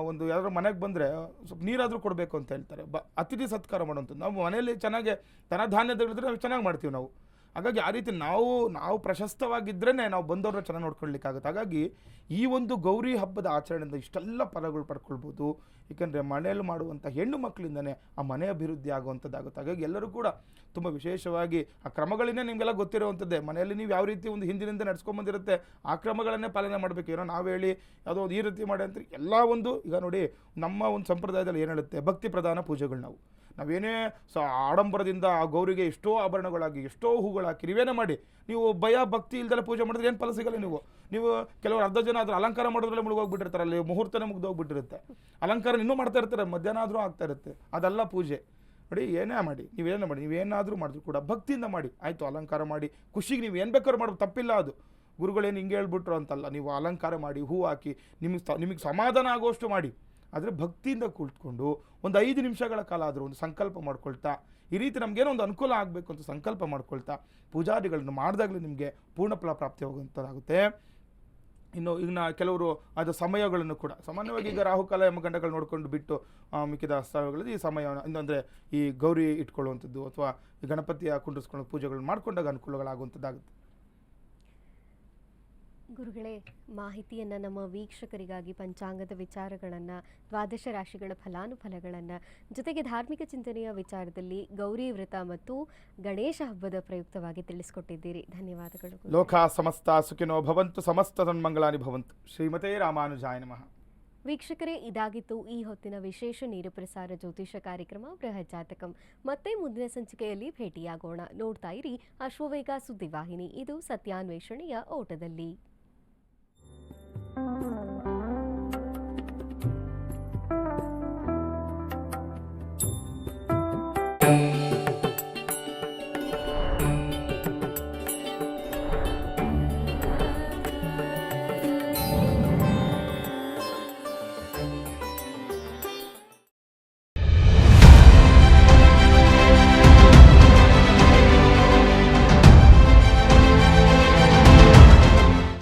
ಒಂದು ಯಾರಾದ್ರೂ ಮನೆಗೆ ಬಂದರೆ ಸ್ವಲ್ಪ ನೀರಾದರೂ ಕೊಡಬೇಕು ಅಂತ ಹೇಳ್ತಾರೆ, ಅತಿಥಿ ಸತ್ಕಾರ ಮಾಡುವಂಥದ್ದು. ನಾವು ಮನೆಯಲ್ಲಿ ಚೆನ್ನಾಗಿ ಧನಧಾನ್ಯಗಳಿದ್ರೆ ನಾವು ಚೆನ್ನಾಗಿ ಮಾಡ್ತೀವಿ ನಾವು. ಹಾಗಾಗಿ ಆ ರೀತಿ ನಾವು ಪ್ರಶಸ್ತವಾಗಿದ್ರೇ ನಾವು ಬಂದವ್ರನ್ನ ಚೆನ್ನಾಗಿ ನೋಡ್ಕೊಳ್ಲಿಕ್ಕಾಗುತ್ತೆ. ಹಾಗಾಗಿ ಈ ಒಂದು ಗೌರಿ ಹಬ್ಬದ ಆಚರಣೆಯಿಂದ ಇಷ್ಟೆಲ್ಲ ಫಲಗಳು ಪಡ್ಕೊಳ್ಬೋದು. ಏಕೆಂದರೆ ಮನೆಯಲ್ಲಿ ಮಾಡುವಂಥ ಹೆಣ್ಣು ಮಕ್ಕಳಿಂದನೇ ಆ ಮನೆ ಅಭಿವೃದ್ಧಿ ಆಗುವಂಥದ್ದಾಗುತ್ತೆ. ಹಾಗಾಗಿ ಎಲ್ಲರೂ ಕೂಡ ತುಂಬ ವಿಶೇಷವಾಗಿ ಆ ಕ್ರಮಗಳನ್ನೇ ನಿಮಗೆಲ್ಲ ಗೊತ್ತಿರುವಂಥದ್ದೇ. ಮನೆಯಲ್ಲಿ ನೀವು ಯಾವ ರೀತಿ ಒಂದು ಹಿಂದಿನಿಂದ ನಡ್ಸ್ಕೊಂಬಂದಿರುತ್ತೆ ಆ ಕ್ರಮಗಳನ್ನೇ ಪಾಲನೆ ಮಾಡಬೇಕು. ಏನೋ ನಾವು ಹೇಳಿ ಯಾವುದೋ ಒಂದು ಈ ರೀತಿ ಮಾಡಿ ಅಂತ ಎಲ್ಲ ಒಂದು ಈಗ ನೋಡಿ, ನಮ್ಮ ಒಂದು ಸಂಪ್ರದಾಯದಲ್ಲಿ ಏನು ಹೇಳುತ್ತೆ, ಭಕ್ತಿ ಪ್ರಧಾನ ಪೂಜೆಗಳು. ನಾವೇನೇ ಆಡಂಬರದಿಂದ ಆ ಗೌರಿಗೆ ಎಷ್ಟೋ ಆಭರಣಗಳಾಗಿ ಎಷ್ಟೋ ಹೂಗಳಾಕಿ ನೀವೇನೇ ಮಾಡಿ, ನೀವು ಭಕ್ತಿ ಇಲ್ದೆಲ್ಲ ಪೂಜೆ ಮಾಡಿದ್ರೆ ಏನು ಫಲ ಸಿಗಲ್ಲ. ನೀವು ಕೆಲವರು ಅರ್ಧ ಜನ ಅದ್ರ ಅಲಂಕಾರ ಮಾಡೋದ್ರಲ್ಲೇ ಮುಳುಗೋಗ್ಬಿಟ್ಟಿರ್ತಾರೆ, ಅಲ್ಲಿ ಮುಹೂರ್ತನೇ ಮುಗ್ದೋಗ್ಬಿಟ್ಟಿರುತ್ತೆ, ಅಲಂಕಾರ ಇನ್ನೂ ಮಾಡ್ತಾ ಇರ್ತಾರೆ, ಮಧ್ಯಾಹ್ನ ಆದರೂ ಆಗ್ತಾ ಇರುತ್ತೆ, ಅದೆಲ್ಲ ಪೂಜೆ ನೋಡಿ. ನೀವೇನಾದರೂ ಮಾಡಿದ್ರು ಕೂಡ ಭಕ್ತಿಯಿಂದ ಮಾಡಿ ಆಯಿತು. ಅಲಂಕಾರ ಮಾಡಿ ಖುಷಿಗೆ ನೀವು ಏನು ಬೇಕಾದ್ರೂ ಮಾಡೋದು ತಪ್ಪಿಲ್ಲ. ಅದು ಗುರುಗಳೇನು ಹಿಂಗೆ ಹೇಳ್ಬಿಟ್ರು ಅಂತಲ್ಲ, ನೀವು ಅಲಂಕಾರ ಮಾಡಿ ಹೂ ಹಾಕಿ ನಿಮಗೆ ಸಮಾಧಾನ ಆಗೋಷ್ಟು ಮಾಡಿ, ಆದರೆ ಭಕ್ತಿಯಿಂದ ಕುಳಿತುಕೊಂಡು ಒಂದು 5 ನಿಮಿಷಗಳ ಕಾಲ ಆದರೂ ಒಂದು ಸಂಕಲ್ಪ ಮಾಡ್ಕೊಳ್ತಾ, ಈ ರೀತಿ ನಮಗೇನೋ ಒಂದು ಅನುಕೂಲ ಆಗಬೇಕು ಅಂತ ಸಂಕಲ್ಪ ಮಾಡ್ಕೊಳ್ತಾ ಪೂಜಾದಿಗಳನ್ನು ಮಾಡಿದಾಗಲೂ ನಿಮಗೆ ಪೂರ್ಣಫಲ ಪ್ರಾಪ್ತಿ ಹೋಗುವಂಥದ್ದಾಗುತ್ತೆ. ಇನ್ನು ಕೆಲವರು ಅದು ಸಮಯಗಳನ್ನು ಕೂಡ ಸಾಮಾನ್ಯವಾಗಿ ಈಗ ರಾಹುಕಾಲ ಯಮಗಂಡಗಳು ನೋಡ್ಕೊಂಡು ಬಿಟ್ಟು ಮಿಕ್ಕಿದ ಸ್ಥಳಗಳಲ್ಲಿ ಈ ಸಮಯ ಅಂದರೆ ಈ ಗೌರಿ ಇಟ್ಕೊಳ್ಳುವಂಥದ್ದು ಅಥವಾ ಈ ಗಣಪತಿಯ ಕುಂಡ್ರಿಸ್ಕೊಳ್ಳೋ ಪೂಜೆಗಳನ್ನು ಮಾಡಿಕೊಂಡಾಗ ಅನುಕೂಲಗಳಾಗುವಂಥದ್ದಾಗುತ್ತೆ. ಗುರುಗಳೇ, ಮಾಹಿತಿಯನ್ನು ನಮ್ಮ ವೀಕ್ಷಕರಿಗಾಗಿ ಪಂಚಾಂಗದ ವಿಚಾರಗಳನ್ನು, ದ್ವಾದಶ ರಾಶಿಗಳ ಫಲಾನುಫಲಗಳನ್ನು, ಜೊತೆಗೆ ಧಾರ್ಮಿಕ ಚಿಂತನೆಯ ವಿಚಾರದಲ್ಲಿ ಗೌರಿ ವ್ರತ ಮತ್ತು ಗಣೇಶ ಹಬ್ಬದ ಪ್ರಯುಕ್ತವಾಗಿ ತಿಳಿಸಿಕೊಟ್ಟಿದ್ದೀರಿ. ಧನ್ಯವಾದಗಳು. ಲೋಕ ಸಮಸ್ತ ಸುಖಿನೋ ಭವಂತು, ಸಮಸ್ತ ಸನ್ಮಂಗಳಾನಿ ಭವಂತು. ಶ್ರೀಮತೇ ರಾಮಾನುಜಾಯ ನಮಃ. ವೀಕ್ಷಕರೇ, ಇದಾಗಿತ್ತು ಈ ಹೊತ್ತಿನ ವಿಶೇಷ ನೇರಪ್ರಸಾರ ಜ್ಯೋತಿಷ ಕಾರ್ಯಕ್ರಮ ಬೃಹತ್ ಜಾತಕಂ. ಮತ್ತೆ ಮುಂದಿನ ಸಂಚಿಕೆಯಲ್ಲಿ ಭೇಟಿಯಾಗೋಣ. ನೋಡ್ತಾ ಇರಿ ಅಶ್ವವೇಗ ಸುದ್ದಿವಾಹಿನಿ. ಇದು ಸತ್ಯಾನ್ವೇಷಣೆಯ ಓಟದಲ್ಲಿ.